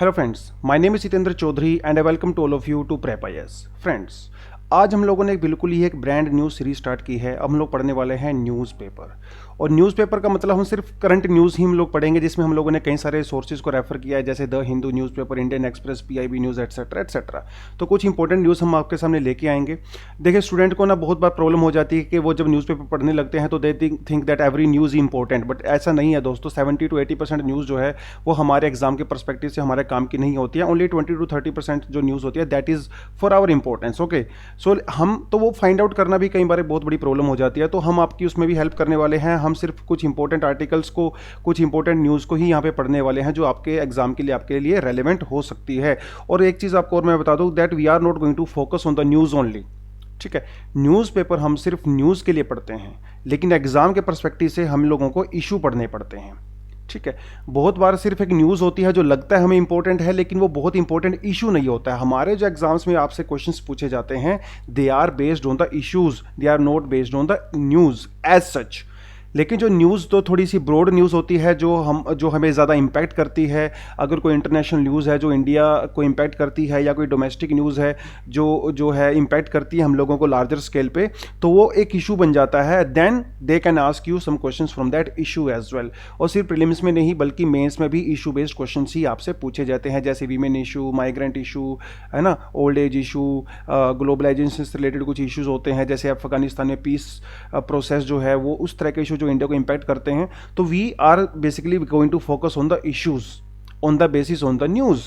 Hello friends, my name is Jitendra Chaudhary and I welcome to all of you to Prep IAS. Friends, आज हम लोगों ने बिल्कुल ही एक ब्रांड न्यू सीरीज स्टार्ट की है। अब हम लोग पढ़ने वाले हैं न्यूज़पेपर। और न्यूज़पेपर का मतलब हम सिर्फ करंट न्यूज़ ही हम लोग पढ़ेंगे, जिसमें हम लोगों ने कई सारे सोर्सेज को रेफर किया है, जैसे the Hindu newspaper, Indian express, PIB news, etcetera etcetera. तो कुछ इंपॉर्टेंट न्यूज़ हम आपके सामने लेके आएंगे। देखिए, स्टूडेंट को ना बहुत बार प्रॉब्लम हो जाती है कि वो जब न्यूज़पेपर पढ़ने लगते हैं तो they think that every news important, but ऐसा नहीं है दोस्तों। 70 to 80% न्यूज़ जो है वो हमारे एग्जाम के परस्पेक्टिव से हमारे काम की नहीं होती है। ओनली 20 to 30% जो न्यूज़ होती है that is for our importance. Okay, so हम तो वो फाइंड आउट करना भी कई बार बहुत बड़ी प्रॉब्लम हो जाती है, तो हम आपकी उसमें भी हेल्प करने वाले हैं। हम सिर्फ कुछ इंपॉर्टेंट आर्टिकल्स को, कुछ इंपॉर्टेंट न्यूज़ को ही यहाँ पे पढ़ने वाले हैं जो आपके एग्जाम के लिए आपके लिए रेलेवेंट हो सकती है। और एक चीज़ आपको और मैं बता दूँ that we are not going to focus on the news only. ठीक है, न्यूज़पेपर हम सिर्फ न्यूज़ के लिए पढ़ते हैं, लेकिन एग्जाम के परस्पेक्टिव से हम लोगों को इशू पढ़ने पड़ते हैं। ठीक है, बहुत बार सिर्फ एक न्यूज़ होती है जो लगता है हमें इंपॉर्टेंट है, लेकिन वो बहुत इंपॉर्टेंट इशू नहीं होता है। हमारे जो एग्जाम्स में आपसे क्वेश्चंस पूछे जाते हैं they are based on the issues, they are not based on the news as such. लेकिन जो न्यूज़ तो थोड़ी सी ब्रॉड न्यूज़ होती है जो हमें ज़्यादा इम्पैक्ट करती है। अगर कोई इंटरनेशनल न्यूज़ है जो इंडिया को इम्पैक्ट करती है, या कोई डोमेस्टिक न्यूज़ है जो है इम्पैक्ट करती है हम लोगों को लार्जर स्केल पे, तो वो एक इशू बन जाता है। Then they can ask you some questions from that issue as well. और सिर्फ प्रीलिम्स में नहीं बल्कि मेंस में भी इशू बेस्ड क्वेश्चन ही आपसे पूछे जाते हैं, जैसे वीमेन इशू, माइग्रेंट इशू, है ना, ओल्ड एज इशू, ग्लोबलाइजेशन से रिलेटेड कुछ इश्यूज होते हैं, जैसे अफगानिस्तान में पीस प्रोसेस जो है वो उस तरह के इशू जो इंडिया को इंपैक्ट करते हैं। तो we are basically going to focus on the issues on the basis on the news.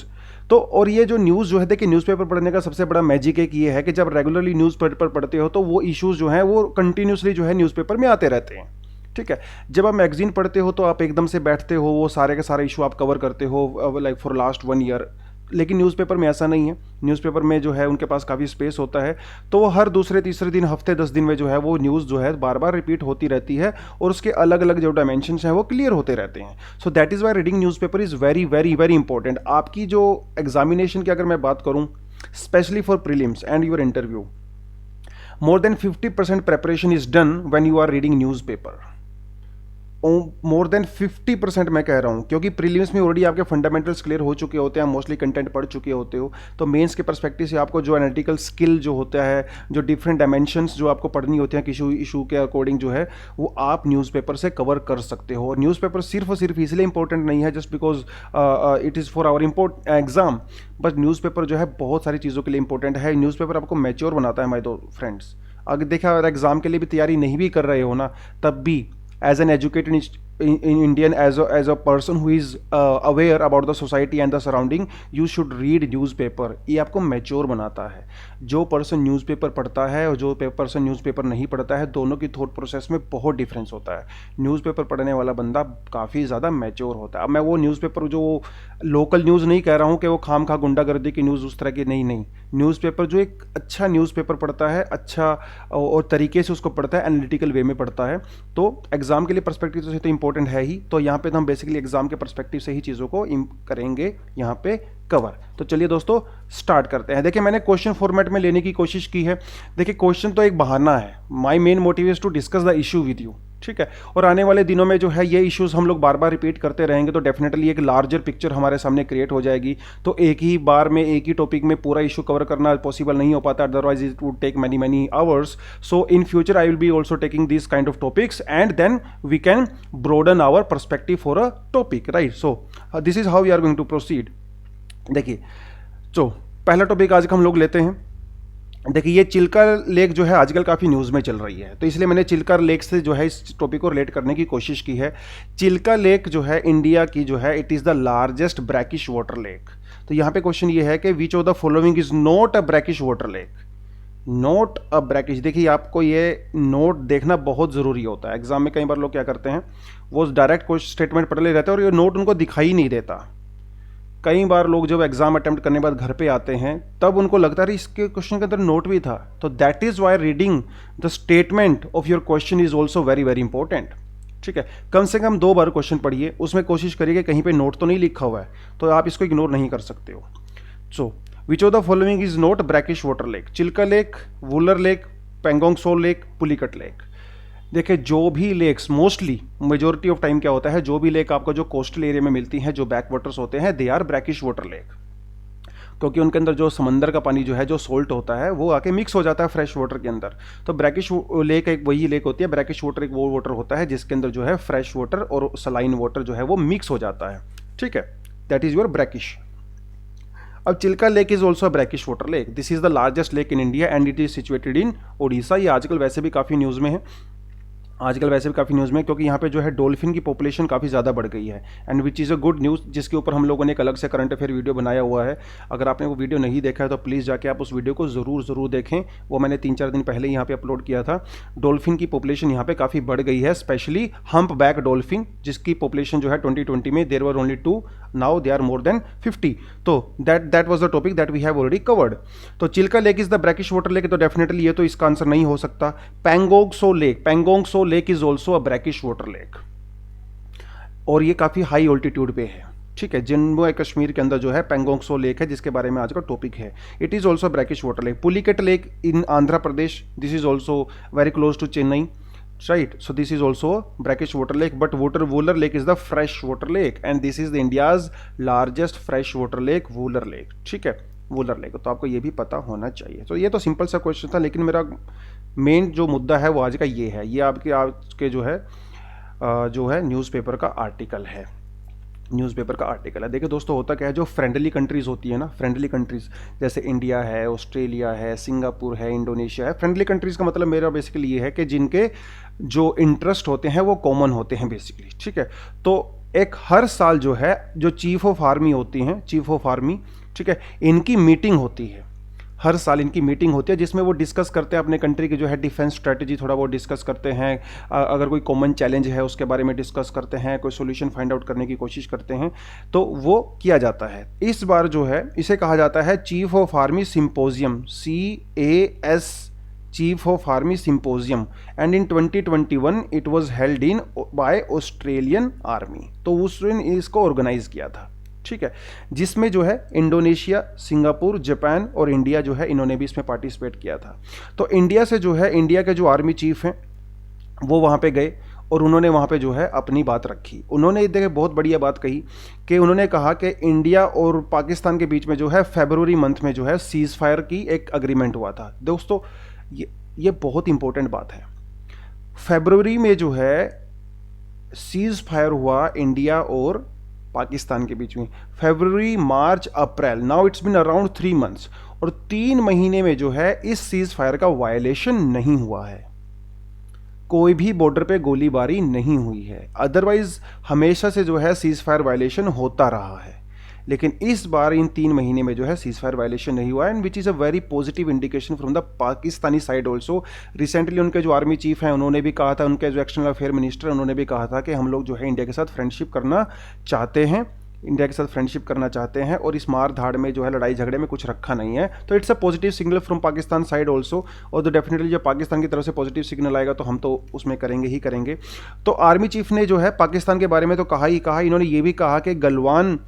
तो और ये जो न्यूज़ जो है, देखिए न्यूज़पेपर पढ़ने का सबसे बड़ा मैजिक एक ये है कि जब रेगुलरली न्यूज़पेपर पढ़ते हो तो वो इश्यूज जो हैं वो कंटिन्यूसली जो है न्यूज़पेपर में आते रहते हैं। ठीक है, जब आप मैगजीन पढ़ते हो तो आप एकदम से बैठते हो, वो सारे के सारे इशू आप कवर करते हो लाइक फॉर लास्ट 1 ईयर। लेकिन न्यूज़पेपर में ऐसा नहीं है। न्यूज़पेपर में जो है उनके पास काफ़ी स्पेस होता है, तो वो हर दूसरे तीसरे दिन, हफ्ते 10 दिन में जो है वो न्यूज़ जो है बार बार रिपीट होती रहती है, और उसके अलग अलग जो डायमेंशंस हैं वो क्लियर होते रहते हैं। So that is why reading newspaper is very very very important. आपकी जो एग्जामिनेशन की अगर मैं बात करूँ, specially for prelims and your interview, more than 50% preparation is done when you are reading newspaper. More than 50% मैं कह रहा हूँ, क्योंकि प्रीलिम्स में ऑलरेडी आपके फंडामेंटल्स क्लियर हो चुके होते हैं, मोस्टली कंटेंट पढ़ चुके होते हो। तो मेंस के पर्सपेक्टिव से आपको जो एनालिटिकल स्किल जो होता है, जो डिफरेंट डायमेंशंस जो आपको पढ़नी होती हैं किसी इशू के अकॉर्डिंग जो है, वो आप न्यूज़पेपर से कवर कर सकते हो। और न्यूज़पेपर सिर्फ और सिर्फ इसलिए इंपॉर्टेंट नहीं है just because it is for our exam, but newspaper जो है बहुत सारी चीज़ों के लिए इंपॉर्टेंट है। न्यूज़पेपर आपको मैच्योर बनाता है माय दो फ्रेंड्स। अगर देखा अगर एग्जाम के लिए भी तैयारी नहीं भी कर रहे हो ना, तब भी as an educated Indian, as a person who is aware about the society and the surrounding, you should read newspaper। ये आपको मैच्योर बनाता है। जो पर्सन न्यूज़पेपर पढ़ता है और जो पर्सन न्यूज़पेपर नहीं पढ़ता है, दोनों की थॉट प्रोसेस में बहुत डिफरेंस होता है। न्यूज़पेपर पढ़ने वाला बंदा काफ़ी ज़्यादा मैच्योर होता है। अब मैं वो न्यूज़पेपर जो लोकल न्यूज़ नहीं कह रहा हूँ कि वो खाम खा गुंडागर्दी की न्यूज़ उस तरह की, नहीं। न्यूज़पेपर जो एक अच्छा न्यूज़पेपर पढ़ता है, अच्छा और तरीके से उसको पढ़ता है, एनालिटिकल वे में पढ़ता है, तो एग्जाम के लिए पर्सपेक्टिव से तो इंपॉर्टेंट है ही। तो यहाँ पे तो हम बेसिकली एग्जाम के पर्सपेक्टिव से ही चीज़ों को करेंगे यहाँ पे कवर। तो चलिए दोस्तों स्टार्ट करते हैं। देखिए, मैंने क्वेश्चन फॉर्मेट में लेने की कोशिश की है। देखिए, क्वेश्चन तो एक बहाना है, my main motive is to discuss the issue with you. ठीक है, और आने वाले दिनों में जो है ये इश्यूज हम लोग बार बार रिपीट करते रहेंगे, तो डेफिनेटली एक लार्जर पिक्चर हमारे सामने क्रिएट हो जाएगी। तो एक ही बार में एक ही टॉपिक में पूरा इशू कवर करना पॉसिबल नहीं हो पाता, otherwise it would take many many hours. So in future I will be also taking this kind of topics and then we can broaden our perspective for a topic, right. So this is how we are going to proceed. देखिए, तो पहला topic आज का हम लोग लेते हैं। देखिए, ये चिल्का लेक जो है आजकल काफ़ी न्यूज़ में चल रही है, तो इसलिए मैंने चिल्का लेक से जो है इस टॉपिक को रिलेट करने की कोशिश की है। चिल्का लेक जो है इंडिया की जो है, it is the largest brackish water lake. तो यहाँ पे क्वेश्चन ये है कि which of the following is not a brackish water lake. Not a brackish, देखिए आपको ये नोट देखना बहुत ज़रूरी होता है। एग्जाम में कई बार लोग क्या करते हैं, वो डायरेक्ट क्वेश्चन स्टेटमेंट पढ़ ले रहते हैं और ये नोट उनको दिखाई नहीं देता। कई बार लोग जब एग्जाम अटेम्प्ट करने के बाद घर पे आते हैं तब उनको लगता है इसके क्वेश्चन के अंदर नोट भी था। तो that is why reading the statement of your question is also very very important. ठीक है, कम से कम 2 बार क्वेश्चन पढ़िए, उसमें कोशिश करिए कि कहीं पे नोट तो नहीं लिखा हुआ है, तो आप इसको इग्नोर नहीं कर सकते हो। So which of the following is not brackish water lake? Chilka lake, Wular lake, Pangong so lake, Pulicat lake. देखिए जो भी lakes, mostly majority of time क्या होता है, जो भी लेक आपको जो कोस्टल एरिया में मिलती हैं, जो बैक वाटर्स होते हैं, they are brackish water lake, क्योंकि उनके अंदर जो समंदर का पानी जो है, जो सोल्ट होता है, वो आके मिक्स हो जाता है फ्रेश वाटर के अंदर। तो ब्रैकिश लेक एक वही लेक होती है, ब्रैकिश वाटर एक वो वाटर होता है जिसके अंदर जो है फ्रेश वाटर और सलाइन वाटर जो है वो मिक्स हो जाता है, ठीक है, दैट इज योर ब्रैकिश। अब Chilka lake is also brackish water lake, this is the largest lake in India and it is situated in Odisha. ये आजकल वैसे भी काफ़ी न्यूज़ में है, क्योंकि यहाँ पे जो है डॉल्फिन की पॉपुलेशन काफ़ी ज़्यादा बढ़ गई है, and which is a good news, जिसके ऊपर हम लोगों ने एक अलग से करंट अफेयर वीडियो बनाया हुआ है। अगर आपने वो वीडियो नहीं देखा है तो प्लीज़ जाके आप उस वीडियो को ज़रूर देखें, वो मैंने 3-4 दिन पहले यहाँ पे अपलोड किया था। डॉल्फिन की पॉपुलेशन यहाँ पे काफ़ी बढ़ गई है, स्पेशली हम्प बैक डॉल्फिन, जिसकी पॉपुलेशन जो है 2020 में there were only 2, now they are more than 50। तो that was the topic that we have already covered. तो Chilka lake is the brackish water lake, तो डेफिनेटली ये तो इसका आंसर नहीं हो सकता। Pangong Tso lake is also a brackish water lake, और ये काफ़ी हाई ऑल्टीट्यूड पे है, ठीक है। जम्मू एंड कश्मीर के अंदर जो है पैंगोंग सो लेक है, जिसके बारे में आज का टॉपिक है। It is also brackish water lake. Pulicat lake in Andhra Pradesh, this is also very close to Chennai, right? So this is also brackish water lake, but Wooler Lake is the fresh water lake and this is the India's largest fresh water lake, Wooler Lake, ठीक है, Wooler Lake। तो आपको ये भी पता होना चाहिए। तो ये तो सिंपल सा क्वेश्चन था, लेकिन मेरा मेन जो मुद्दा है वो आज का ये है, ये आपके आज के जो है न्यूज़पेपर का आर्टिकल है, देखिए दोस्तों, होता क्या है, जो फ्रेंडली कंट्रीज़ होती है ना, फ्रेंडली कंट्रीज़ जैसे इंडिया है, ऑस्ट्रेलिया है, सिंगापुर है, इंडोनेशिया है। फ्रेंडली कंट्रीज़ का मतलब मेरा बेसिकली ये है कि जिनके जो इंटरेस्ट होते हैं वो कॉमन होते हैं बेसिकली, ठीक है। तो एक हर साल जो है, जो चीफ ऑफ आर्मी होती हैं, ठीक है, इनकी मीटिंग होती है, हर साल इनकी मीटिंग होती है, जिसमें वो डिस्कस करते हैं अपने कंट्री की जो है डिफेंस स्ट्रेटजी, थोड़ा वो डिस्कस करते हैं, अगर कोई कॉमन चैलेंज है उसके बारे में डिस्कस करते हैं, कोई सोल्यूशन फाइंड आउट करने की कोशिश करते हैं, तो वो किया जाता है। इस बार जो है इसे कहा जाता है chief of army symposium, CAS, chief of army symposium, and in 2021 it was held in by Australian army. तो उस दिन इसको ऑर्गेनाइज किया था, ठीक है, जिसमें जो है इंडोनेशिया, सिंगापुर, जापान और इंडिया जो है, इन्होंने भी इसमें पार्टिसिपेट किया था। तो इंडिया से जो है, इंडिया के जो आर्मी चीफ हैं वो वहाँ पे गए और उन्होंने वहाँ पे जो है अपनी बात रखी। उन्होंने देखिए बहुत बढ़िया बात कही कि उन्होंने कहा कि इंडिया और पाकिस्तान के बीच में जो है फरवरी मंथ में जो है सीज़ फायर की एक अग्रीमेंट हुआ था। दोस्तों ये बहुत इंपॉर्टेंट बात है, फरवरी में जो है सीज़ फायर हुआ इंडिया और पाकिस्तान के बीच में, फरवरी, मार्च, अप्रैल, now it's been around 3 months, और 3 महीने में जो है इस सीज फायर का वायलेशन नहीं हुआ है, कोई भी बॉर्डर पे गोलीबारी नहीं हुई है। अदरवाइज हमेशा से जो है सीज फायर वायलेशन होता रहा है, लेकिन इस बार इन 3 महीने में जो है सीज फायर वायलेशन नहीं हुआ, and which is a very positive indication from the Pakistani side also. Recently उनके जो आर्मी चीफ हैं उन्होंने भी कहा था, उनके जो एक्सटर्नल अफेयर मिनिस्टर उन्होंने भी कहा था कि हम लोग जो है इंडिया के साथ फ्रेंडशिप करना चाहते हैं, और इस मार धाड़ में जो है, लड़ाई झगड़े में कुछ रखा नहीं है। तो it's a positive signal from Pakistan side also, और तो डेफिनेटली जब पाकिस्तान की तरफ से पॉजिटिव सिग्नल आएगा तो हम तो उसमें करेंगे ही करेंगे। तो आर्मी चीफ ने जो है पाकिस्तान के बारे में तो कहा ही कहा, इन्होंने ये भी कहा कि गलवान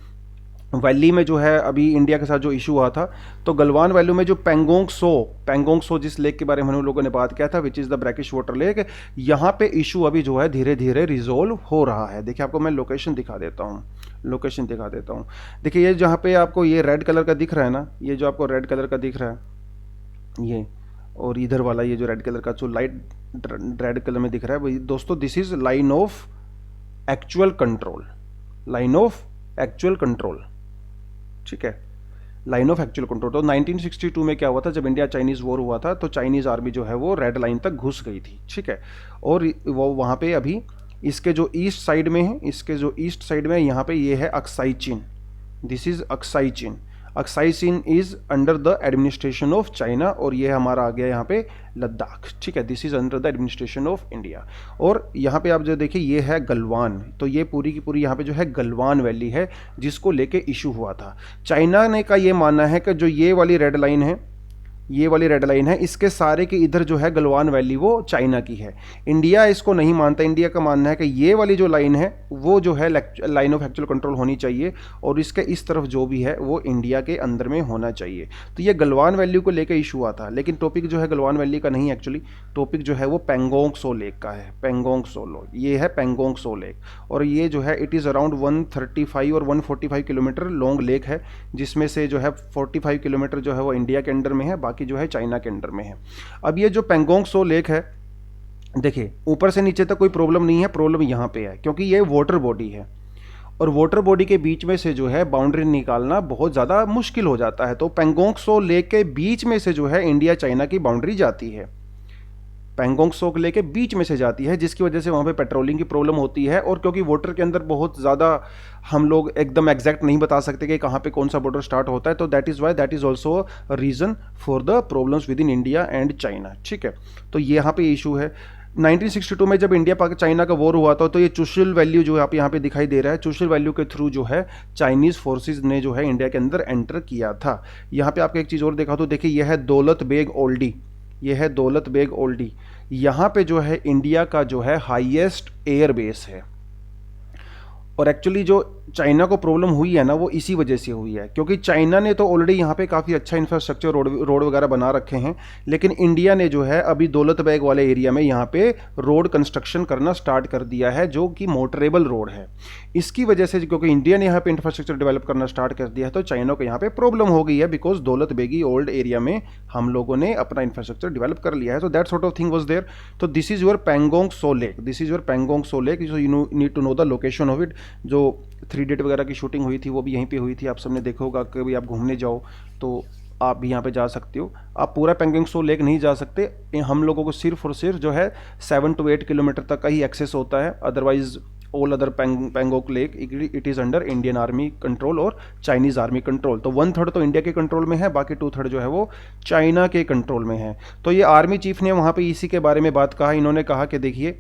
वैली में जो है अभी इंडिया के साथ जो इशू हुआ था, तो गलवान वैली में जो पैंगोंग सो जिस लेक के बारे में हम लोगों ने बात किया था, which is the brackish water lake, यहाँ पे इशू अभी जो है धीरे धीरे रिजोल्व हो रहा है। देखिए आपको मैं लोकेशन दिखा देता हूँ, देखिए ये जहाँ पे आपको ये रेड कलर का दिख रहा है ना, ये जो आपको रेड कलर का दिख रहा है ये, और इधर वाला ये जो रेड कलर का, जो लाइट रेड कलर में दिख रहा है वही दोस्तों, this is line of actual control, ठीक है, लाइन ऑफ एक्चुअल कंट्रोल। तो 1962 में क्या हुआ था, जब इंडिया चाइनीज़ वॉर हुआ था, तो चाइनीज़ आर्मी जो है वो रेड लाइन तक घुस गई थी, ठीक है, और वो वहाँ पे अभी इसके जो ईस्ट साइड में है, यहाँ पे ये है अक्साई चीन, दिस इज अक्साई चीन is under the administration of China, और ये हमारा आ गया यहाँ पे लद्दाख, ठीक है, this is under the administration of India. और यहाँ पे आप जो देखिए ये है गलवान, तो ये पूरी की पूरी यहाँ पे जो है गलवान वैली है, जिसको लेके इशू हुआ था। चाइना ने का ये मानना है कि जो ये वाली रेड लाइन है, ये वाली रेड लाइन है, इसके सारे के इधर जो है गलवान वैली वो चाइना की है। इंडिया इसको नहीं मानता, इंडिया का मानना है कि ये वाली जो लाइन है वो जो है लाइन ऑफ एक्चुअल कंट्रोल होनी चाहिए और इसके इस तरफ जो भी है वो इंडिया के अंदर में होना चाहिए। तो ये गलवान वैली को लेकर इशू आता, लेकिन टॉपिक जो है गलवान वैली का नहीं, एक्चुअली टॉपिक जो है वो पेंगोंग सो लेक का है। पेंगोंग सो लो, ये है पेंगोंग सो लेक और ये जो है इट इज़ अराउंड 135 और 145 किलोमीटर लॉन्ग लेक है, जिसमें से जो है 45 किलोमीटर जो है वो इंडिया के अंडर में है, बाकी जो है चाइना के अंडर में है। अब ये जो पेंगोंग सो लेक है, देखिए ऊपर से नीचे तक कोई प्रॉब्लम नहीं है, प्रॉब्लम यहाँ पे है क्योंकि ये वाटर बॉडी है और वाटर बॉडी के बीच में से जो है बाउंड्री निकालना बहुत ज़्यादा मुश्किल हो जाता है। तो पेंगोंग सो लेक के बीच में से जो है इंडिया चाइना की बाउंड्री जाती है, पेंगोंग सो लेक के बीच में से जाती है, जिसकी वजह से वहाँ पे पेट्रोलिंग की प्रॉब्लम होती है। और क्योंकि वाटर के अंदर बहुत ज़्यादा हम लोग एकदम एग्जैक्ट नहीं बता सकते कि कहाँ पे कौन सा बॉर्डर स्टार्ट होता है, तो that is Y that is also reason for the problems with in India and China. ठीक है, तो यहाँ पे इशू है। 1962 में जब इंडिया पाक चाइना का वॉर हुआ था, तो ये चुशल वैल्यू जो आप यहाँ पे दिखाई दे रहा है, चुशल वैल्यू के थ्रू जो है चाइनीज़ फोर्सेज ने जो है इंडिया के अंदर एंटर किया था। यहाँ पे आपको एक चीज़ और देखा तो देखिए, यह है दौलत बेग ओल्डी, यह है दौलत बेग ओल्डी। यहाँ पे जो है इंडिया का जो है हाईएस्ट एयर बेस है। और एक्चुअली जो चाइना को प्रॉब्लम हुई है ना, वो इसी वजह से हुई है क्योंकि चाइना ने तो ऑलरेडी यहाँ पे काफ़ी अच्छा इंफ्रास्ट्रक्चर रोड वगैरह बना रखे हैं, लेकिन इंडिया ने जो है अभी दौलत बेग वाले एरिया में यहाँ पे रोड कंस्ट्रक्शन करना स्टार्ट कर दिया है, जो कि मोटरेबल रोड है। इसकी वजह से क्योंकि इंडिया ने यहाँ पे इंफ्रास्ट्रक्चर डेवलप करना स्टार्ट कर दिया है, तो चाइना को यहाँ पे प्रॉब्लम हो गई है, बिकॉज दौलत बेगी ओल्ड एरिया में हम लोगों ने अपना इंफ्रास्ट्रक्चर डेवलप कर लिया है। तो that sort of thing was there. तो this is your Pangong so lake, this is your Pangong so lake, you need to know the location of it. जो 3 वगैरह की शूटिंग हुई थी वो भी यहीं पे हुई थी, आप सबने देखा होगा। कभी आप घूमने जाओ तो आप भी यहाँ पे जा सकते हो। आप पूरा पेंगोंग सो लेक नहीं जा सकते, हम लोगों को सिर्फ और सिर्फ जो है 7 to 8 किलोमीटर तक का ही एक्सेस होता है। Otherwise all other Pangong lake it is under Indian army control और चाइनीज़ आर्मी कंट्रोल। तो 1/3 तो इंडिया के कंट्रोल में है, बाकी 2/3 जो है वो चाइना के कंट्रोल में है। तो ये आर्मी चीफ ने वहाँ पे इसी के बारे में बात कहा। इन्होंने कहा कि देखिए,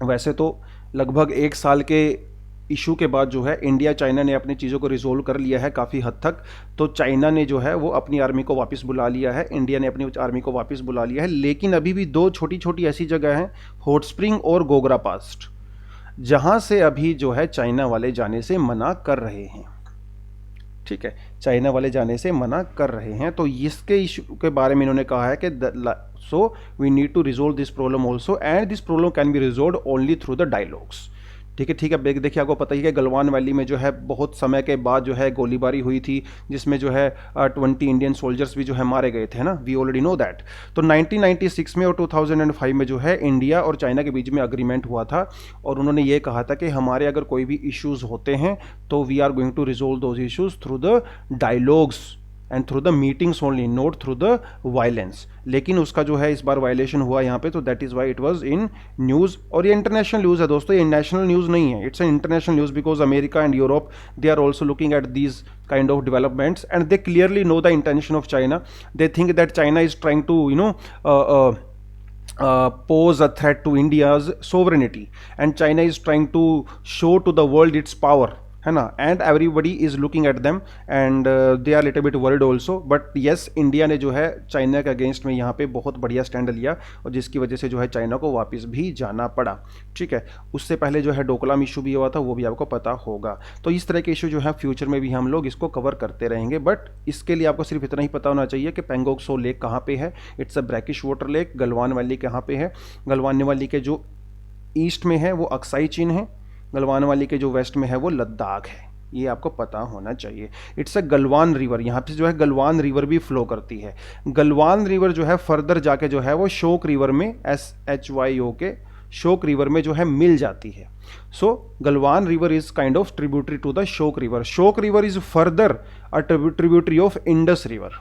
वैसे तो लगभग 1 साल के इशू के बाद जो है इंडिया चाइना ने अपनी चीज़ों को रिजोल्व कर लिया है काफ़ी हद तक। तो चाइना ने जो है वो अपनी आर्मी को वापस बुला लिया है, इंडिया ने अपनी आर्मी को वापस बुला लिया है, लेकिन अभी भी 2 छोटी छोटी ऐसी जगह हैं, हॉट स्प्रिंग और गोगरा पास्ट, जहाँ से अभी जो है चाइना वाले जाने से मना कर रहे हैं। ठीक है, चाइना वाले जाने से मना कर रहे हैं। तो इसके इशू के बारे में इन्होंने कहा है कि so we need to resolve this problem also and this problem can be resolve only through the dialogues. ठीक है। देखिए, आपको पता ही है गलवान वैली में जो है बहुत समय के बाद जो है गोलीबारी हुई थी, जिसमें जो है 20 इंडियन सोल्जर्स भी जो है मारे गए थे ना, वी ऑलरेडी नो दैट। तो 1996 में और 2005 में जो है इंडिया और चाइना के बीच में अग्रीमेंट हुआ था और उन्होंने ये कहा था कि हमारे अगर कोई भी इश्यूज होते हैं तो we are going to resolve those issues through the dialogues and through the meetings only, not through the violence. लेकिन उसका जो है इस बार वायलेशन हुआ यहाँ पे, तो that is why it was in news. और ये इंटरनेशनल न्यूज़ है दोस्तों, ये नेशनल न्यूज़ नहीं है, it's an international news because America and Europe they are also looking at these kind of developments and they clearly know the intention of China. They think that China is trying to pose a threat to India's sovereignty and China is trying to show to the world its power, है ना, and everybody is looking at them and they are little bit world also. But yes, India ने जो है China के against में यहाँ पे बहुत बढ़िया स्टैंड लिया और जिसकी वजह से जो है चाइना को वापस भी जाना पड़ा। ठीक है, उससे पहले जो है डोकलाम इशू भी हुआ था, वो भी आपको पता होगा। तो इस तरह के इशू जो है फ्यूचर में भी हम लोग इसको कवर करते रहेंगे, बट इसके लिए आपको सिर्फ इतना ही पता होना चाहिए कि पेंगोंग सो लेक कहाँ पे है। It's a brackish water lake. Galwan valley कहाँ पे है? गलवान वैली के जो ईस्ट में है वो अक्साई चीन है, गलवान वैली के जो वेस्ट में है वो लद्दाख है। ये आपको पता होना चाहिए। इट्स अ गलवान रिवर, यहाँ पे जो है गलवान रिवर भी फ्लो करती है। गलवान रिवर जो है फर्दर जाके जो है वो शोक रिवर में, SHYO के शोक रिवर में जो है मिल जाती है। So Galwan river is kind of tributary to the Shyok river. Shyok river is further a tributary of Indus river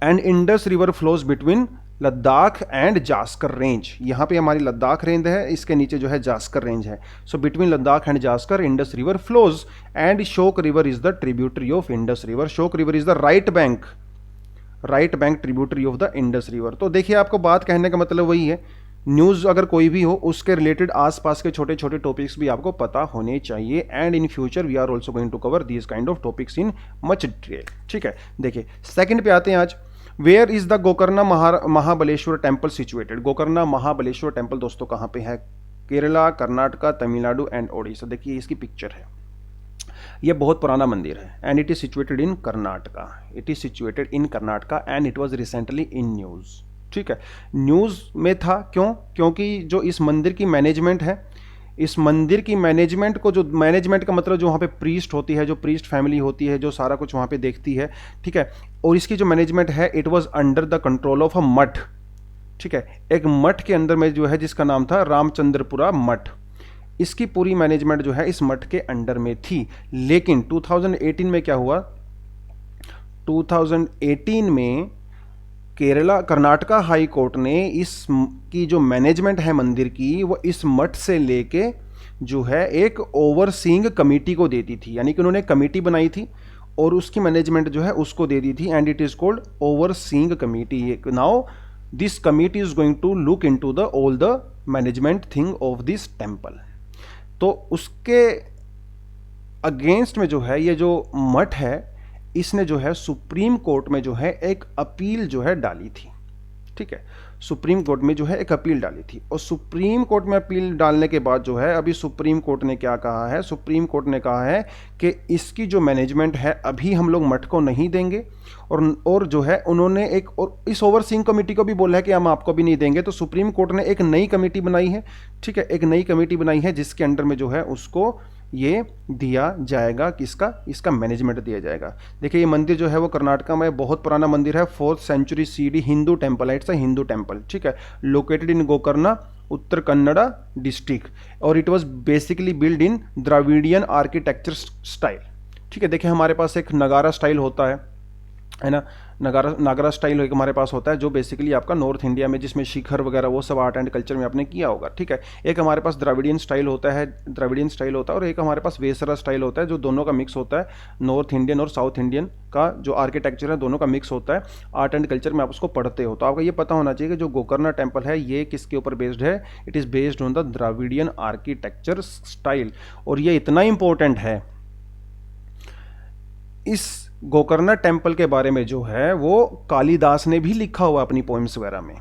and Indus river flows between Ladakh and Zanskar range. यहाँ पे हमारी लद्दाख रेंज है, इसके नीचे जो है जास्कर रेंज है। So between Ladakh and Zanskar Indus river flows and Shyok river is the tributary of Indus river. Shyok river is the right bank tributary of the Indus river. तो देखिए, आपको बात कहने का मतलब वही है, न्यूज़ अगर कोई भी हो उसके रिलेटेड आसपास के छोटे छोटे टॉपिक्स भी आपको पता होने चाहिए। And in future we are also going to cover these kind of topics in much detail. ठीक है, देखिए सेकंड पे आते हैं आज। Where is the Gokarna Mahabaleshwar temple situated? Gokarna Mahabaleshwar temple दोस्तों कहाँ पे है? केरला, कर्नाटका, तमिलनाडु एंड ओडिशा। देखिए इसकी पिक्चर है, ये बहुत पुराना मंदिर है and it is situated in Karnataka. It is situated in Karnataka and it was recently in news. ठीक है, न्यूज़ में था, क्यों? क्योंकि जो इस मंदिर की मैनेजमेंट है, इस मंदिर की मैनेजमेंट को, जो मैनेजमेंट का मतलब जो वहाँ पे प्रीस्ट होती है, जो प्रीस्ट फैमिली होती है, जो सारा कुछ वहाँ पे देखती है, ठीक है, और इसकी जो मैनेजमेंट है it was under the control of a मठ। ठीक है, एक मठ के अंदर में जो है, जिसका नाम था रामचंद्रपुरा मठ, इसकी पूरी मैनेजमेंट जो है इस मठ के अंडर में थी। लेकिन 2018 में क्या हुआ? 2018 में कर्नाटका हाई कोर्ट ने इस की जो मैनेजमेंट है मंदिर की, वो इस मठ से लेके जो है एक ओवरसीइंग कमेटी को देती थी। यानी कि उन्होंने कमेटी बनाई थी और उसकी मैनेजमेंट जो है उसको दे दी थी and it is called overseeing committee. Now this committee is going to look into the all the management thing of this temple. तो उसके अगेंस्ट में जो है ये जो मठ है, इसने जो है सुप्रीम कोर्ट में जो है एक अपील जो है डाली थी। ठीक है, सुप्रीम कोर्ट में जो है एक अपील डाली थी और सुप्रीम कोर्ट में अपील डालने के बाद जो है अभी सुप्रीम कोर्ट ने क्या कहा है? सुप्रीम कोर्ट ने कहा है कि इसकी जो मैनेजमेंट है अभी हम लोग मठ को नहीं देंगे और जो है उन्होंने एक और इस ओवरसीइंग कमेटी को भी बोला है कि हम आपको भी नहीं देंगे। तो सुप्रीम कोर्ट ने एक नई कमेटी बनाई है। ठीक है, एक नई कमेटी बनाई है जिसके अंडर में जो है उसको ये दिया जाएगा, किसका? इसका मैनेजमेंट दिया जाएगा। देखिए ये मंदिर जो है वो कर्नाटका में बहुत पुराना मंदिर है, 4th century CE Hindu temple है। It's a Hindu temple. ठीक है, located in Gokarna, Uttara Kannada district, और it was basically build in Dravidian architecture style. ठीक है, देखिए हमारे पास एक नगारा स्टाइल होता है ना, नागरा स्टाइल एक हमारे पास होता है जो बेसिकली आपका नॉर्थ इंडिया में, जिसमें शिखर वगैरह वो सब आर्ट एंड कल्चर में आपने किया होगा। ठीक है, एक हमारे पास द्रविडियन स्टाइल होता है, और एक हमारे पास वेसरा स्टाइल होता है जो दोनों का मिक्स होता है। नॉर्थ इंडियन और साउथ इंडियन का जो आर्किटेक्चर है दोनों का मिक्स होता है। आर्ट एंड कल्चर में आप उसको पढ़ते हो तो आपको ये पता होना चाहिए कि जो गोकर्णा टेम्पल है ये किसके ऊपर बेस्ड है? It is based on the Dravidian architecture style. और ये इतना इंपॉर्टेंट है, इस गोकर्णा टेम्पल के बारे में जो है वो कालिदास ने भी लिखा हुआ अपनी पोइम्स वगैरह में।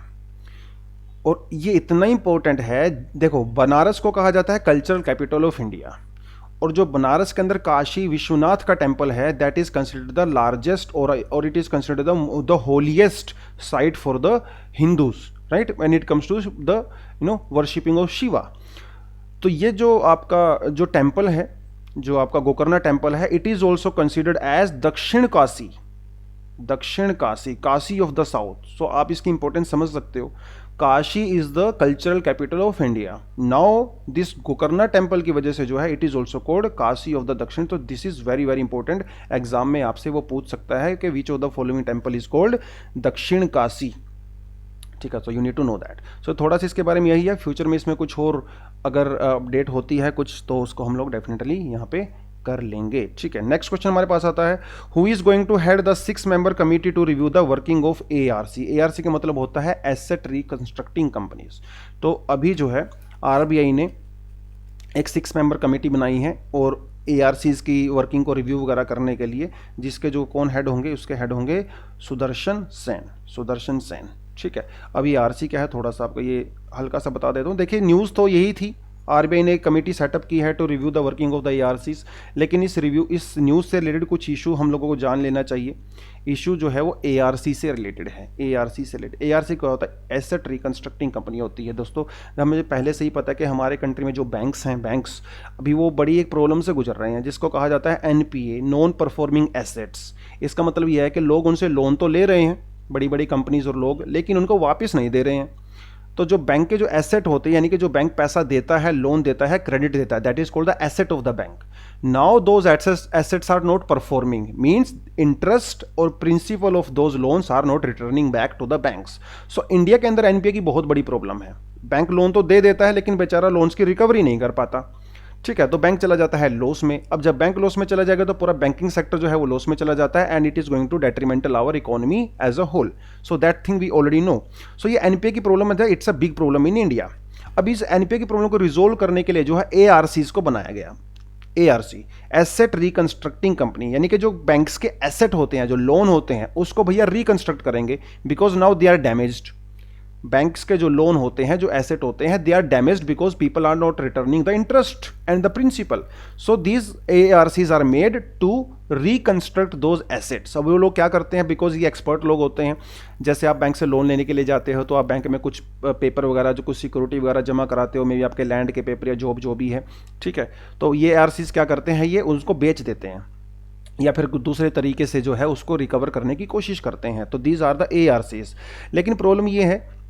और ये इतना इंपॉर्टेंट है, देखो बनारस को कहा जाता है कल्चरल कैपिटल ऑफ इंडिया, और जो बनारस के अंदर काशी विश्वनाथ का टेम्पल है that is considered the largest और it is considered the holiest site for the Hindus, right, when it comes to the worshipping of Shiva. तो ये जो आपका जो टेम्पल है, जो आपका गोकर्णा टेम्पल है, it is also considered as Dakshin Kashi, Kashi of the south. So आप इसकी इंपॉर्टेंस समझ सकते हो। Kashi is the cultural capital of India. Now this Gokarna temple की वजह से जो है it is also called Kashi of the Dakshin. तो this is very very important, exam में आपसे वो पूछ सकता है कि which of the following temple is called Dakshin Kashi. ठीक है, so you need to know that. So थोड़ा सा इसके बारे में यही है, फ्यूचर में इसमें कुछ और अगर अपडेट होती है कुछ तो उसको हम लोग डेफिनेटली यहाँ पे कर लेंगे। ठीक है, नेक्स्ट क्वेश्चन हमारे पास आता है, who is going to head the 6 member committee to review the working of ARC। ARC का मतलब होता है एसेट रिकंस्ट्रक्टिंग कंपनीज। तो अभी जो है RBI ने एक 6 मेंबर कमेटी बनाई है और ARCs की वर्किंग को रिव्यू वगैरह करने के लिए, जिसके जो कौन हेड होंगे, उसके हेड होंगे सुदर्शन सेन। ठीक है, अभी RC क्या है थोड़ा सा आपको ये हल्का सा बता देता हूँ। देखिए न्यूज़ तो यही थी, RBI ने एक कमेटी सेटअप की है to review the working of the ARCs, लेकिन इस न्यूज़ से रिलेटेड कुछ इशू हम लोगों को जान लेना चाहिए। इशू जो है वो ARC से रिलेटेड है। ARC क्या होता है? एसेट रिकंस्ट्रक्टिंग कंपनी होती है। दोस्तों हमें पहले से ही पता है कि हमारे कंट्री में जो बैंक्स अभी वो बड़ी एक प्रॉब्लम से गुजर रहे हैं जिसको कहा जाता है NPA, नॉन परफॉर्मिंग एसेट्स। इसका मतलब यह है कि लोग उनसे लोन तो ले रहे हैं, बड़ी बड़ी कंपनीज और लोग, लेकिन उनको वापस नहीं दे रहे हैं। तो जो बैंक के जो एसेट होते हैं, यानी कि जो बैंक पैसा देता है, लोन देता है, क्रेडिट देता है, that is called the asset of the bank. Now those assets are not performing, means interest और principal of those loans are not returning back to the banks. So India के अंदर NPA की बहुत बड़ी problem है। Bank loan तो दे देता है लेकिन बेचारा लोन्स की रिकवरी नहीं कर पाता। ठीक है, तो बैंक चला जाता है लॉस में। अब जब बैंक लॉस में चला जाएगा तो पूरा बैंकिंग सेक्टर जो है वो लॉस में चला जाता है and it is going to detrimental our economy as a whole. So that thing we already know. सो ये NPA की प्रॉब्लम है, it's a big problem in India. अब इस NPA की प्रॉब्लम को रिजोल्व करने के लिए जो है ARCs को बनाया गया। ARC, एसेट रिकंस्ट्रक्टिंग कंपनी, यानी कि जो बैंक्स के एसेट होते हैं, जो लोन होते हैं, उसको भैया रिकंस्ट्रक्ट करेंगे, because now they are damaged. Banks के जो लोन होते हैं, जो एसेट होते हैं, they are damaged because people are not returning the interest and the principal. So these ARCs are made to reconstruct those assets. अब वो लोग क्या करते हैं, बिकॉज ये एक्सपर्ट लोग होते हैं, जैसे आप बैंक से लोन लेने के लिए जाते हो तो आप बैंक में कुछ पेपर वगैरह, जो कुछ सिक्योरिटी वगैरह जमा कराते हो, मे बी आपके लैंड के पेपर या जो भी है, ठीक है। तो ये ARCs क्या करते हैं, ये उसको बेच देते हैं या फिर दूसरे तरीके से जो है उसको रिकवर करने की कोशिश करते हैं। तो दीज आर द ARCs। लेकिन प्रॉब्लम ये है,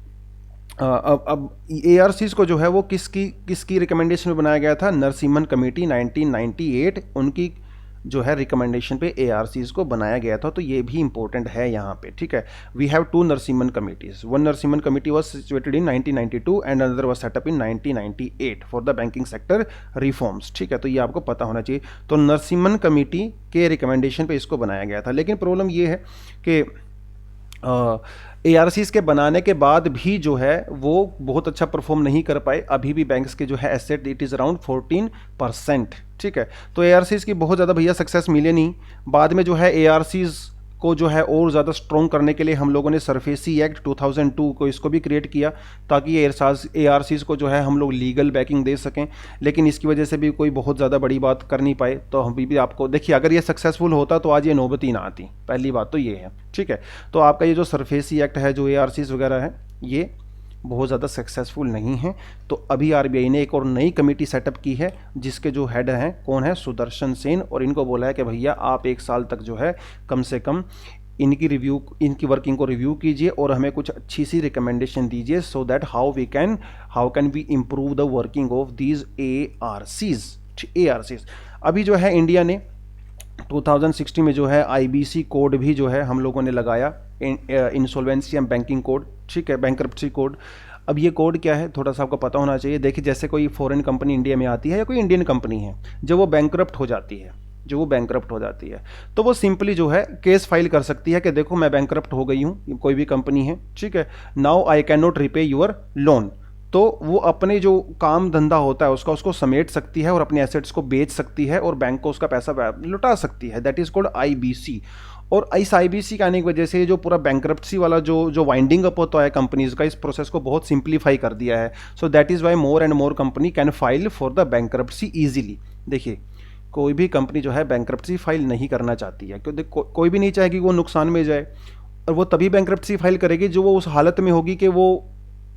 अब ARCs को जो है वो किसकी रिकमेंडेशन में बनाया गया था, नरसिम्हन कमेटी 1998, उनकी जो है रिकमेंडेशन पे ARCs को बनाया गया था। तो ये भी इंपॉर्टेंट है यहाँ पे, ठीक है। We have 2 Narasimhan committees, one Narasimhan committee was situated in 1992 and another was setup in 1998 for the banking sector reforms, ठीक है। तो ये आपको पता होना चाहिए। तो नरसिम्हन कमेटी के रिकमेंडेशन पे इसको बनाया गया था। लेकिन प्रॉब्लम ये है कि ARCs के बनाने के बाद भी जो है वो बहुत अच्छा परफॉर्म नहीं कर पाए। अभी भी बैंक्स के जो है एसेट इट इज़ अराउंड 14%, ठीक है। तो ARCs की बहुत ज़्यादा भैया सक्सेस मिले नहीं। बाद में जो है ARCs को जो है और ज़्यादा स्ट्रॉन्ग करने के लिए हम लोगों ने सरफेसी एक्ट 2002 को इसको भी क्रिएट किया, ताकि ARCs को जो है हम लोग लीगल बैकिंग दे सकें। लेकिन इसकी वजह से भी कोई बहुत ज़्यादा बड़ी बात कर नहीं पाए। तो हम भी आपको देखिए, अगर ये सक्सेसफुल होता तो आज ये नौबत ही ना आती, पहली बात तो ये है, ठीक है। तो आपका ये जो सरफेसी एक्ट है, जो ARCs वगैरह है, ये बहुत ज़्यादा सक्सेसफुल नहीं है। तो अभी RBI ने एक और नई कमेटी सेटअप की है, जिसके जो हेड हैं कौन है, सुदर्शन सेन, और इनको बोला है कि भैया आप 1 साल तक जो है कम से कम इनकी वर्किंग को रिव्यू कीजिए और हमें कुछ अच्छी सी रिकमेंडेशन दीजिए, so that how can we improve the working of these ARCs। अभी जो है इंडिया ने 2016 में जो है IBC कोड भी जो है हम लोगों ने लगाया, इंसॉल्वेंसी एंड बैंकिंग कोड, ठीक है, बैंक्रप्सी कोड। अब ये कोड क्या है, थोड़ा सा आपको पता होना चाहिए। देखिए, जैसे कोई फॉरेन कंपनी इंडिया में आती है या कोई इंडियन कंपनी है, जब वो बैंक्रप्ट हो जाती है, तो वो सिंपली जो है केस फाइल कर सकती है कि देखो मैं बैंक्रप्ट हो गई हूँ, कोई भी कंपनी है, ठीक है, now I can not repay your loan. तो वो अपने जो काम धंधा होता है उसको समेट सकती है और अपने एसेट्स को बेच सकती है और बैंक को उसका पैसा लुटा सकती है। That is called IBC। और इस IBC के आने की वजह से जो पूरा बैंक्रप्सी वाला जो वाइंडिंग अप होता है कंपनीज का, इस प्रोसेस को बहुत सिंप्लीफाई कर दिया है। So that is Y more and more company can file for the bankruptcy easily. देखिए, कोई भी कंपनी जो है बैंक्रप्सी फाइल नहीं करना चाहती है, क्योंकि कोई भी नहीं चाहेगी वो नुकसान में जाए, और वो तभी बैंक्रप्सी फाइल करेगी जो वो उस हालत में होगी कि वो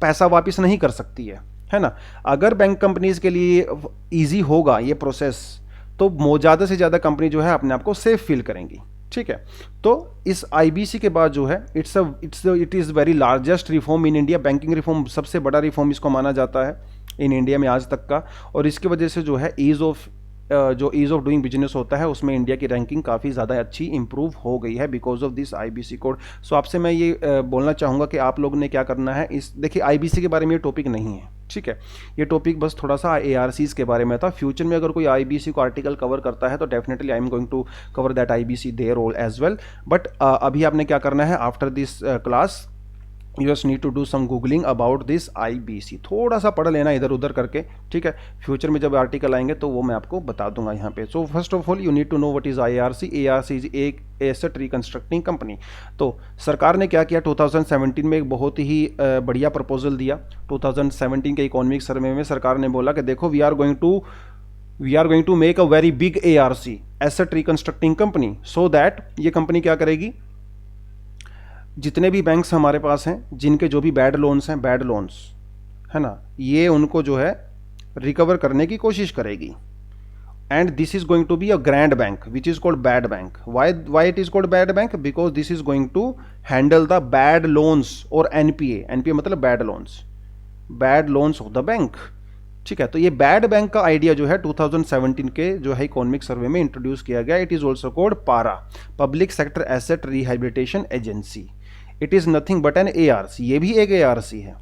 पैसा वापस नहीं कर सकती है ना। अगर बैंक कंपनीज के लिए ईजी होगा ये प्रोसेस, तो ज़्यादा से ज़्यादा कंपनी जो है अपने आप को सेफ फील करेंगी, ठीक है। तो इस IBC के बाद जो है it is very largest reform in India. Banking reform सबसे बड़ा रिफॉर्म इसको माना जाता है इन इंडिया में आज तक का, और इसकी वजह से जो है ईज़ ऑफ डूइंग बिजनेस होता है उसमें इंडिया की रैंकिंग काफ़ी ज़्यादा अच्छी इंप्रूव हो गई है because of this IBC code. So आपसे मैं ये बोलना चाहूँगा कि आप लोगों ने क्या करना है, देखिए IBC के बारे में ये टॉपिक नहीं है, ठीक है, ये टॉपिक बस थोड़ा सा ARCs के बारे में था। फ्यूचर में अगर कोई IBC को आर्टिकल कवर करता है तो definitely I am going to cover that IBC their role as well. But अभी आपने क्या करना है, after this class you just need to do some googling about this IBC, थोड़ा सा पढ़ लेना इधर उधर करके, ठीक है। फ्यूचर में जब आर्टिकल आएंगे तो वो मैं आपको बता दूंगा यहाँ पे। So first of all you need to know what is ARC। ARC is एक एसेट रिकंस्ट्रक्टिंग कंपनी। तो सरकार ने क्या किया, 2017 में एक बहुत ही बढ़िया प्रपोजल दिया। 2017 के इकोनॉमिक सर्वे में सरकार ने बोला कि देखो we are going to make a very big ARC, asset reconstructing company, so that ये कंपनी क्या करेगी, जितने भी बैंक्स हमारे पास हैं जिनके जो भी बैड लोन्स है ना, ये उनको जो है रिकवर करने की कोशिश करेगी। And this is going to be a grand bank which is called bad bank. Why it is called bad bank, because this is going to handle the bad loans और NPA मतलब bad loans of the bank, ठीक है। तो ये bad bank का idea जो है 2017 के जो है इकोनॉमिक सर्वे में इंट्रोड्यूस किया गया। It is also called PARA, public sector asset rehabilitation agency. It is nothing but an ARC, ये भी एक ARC है।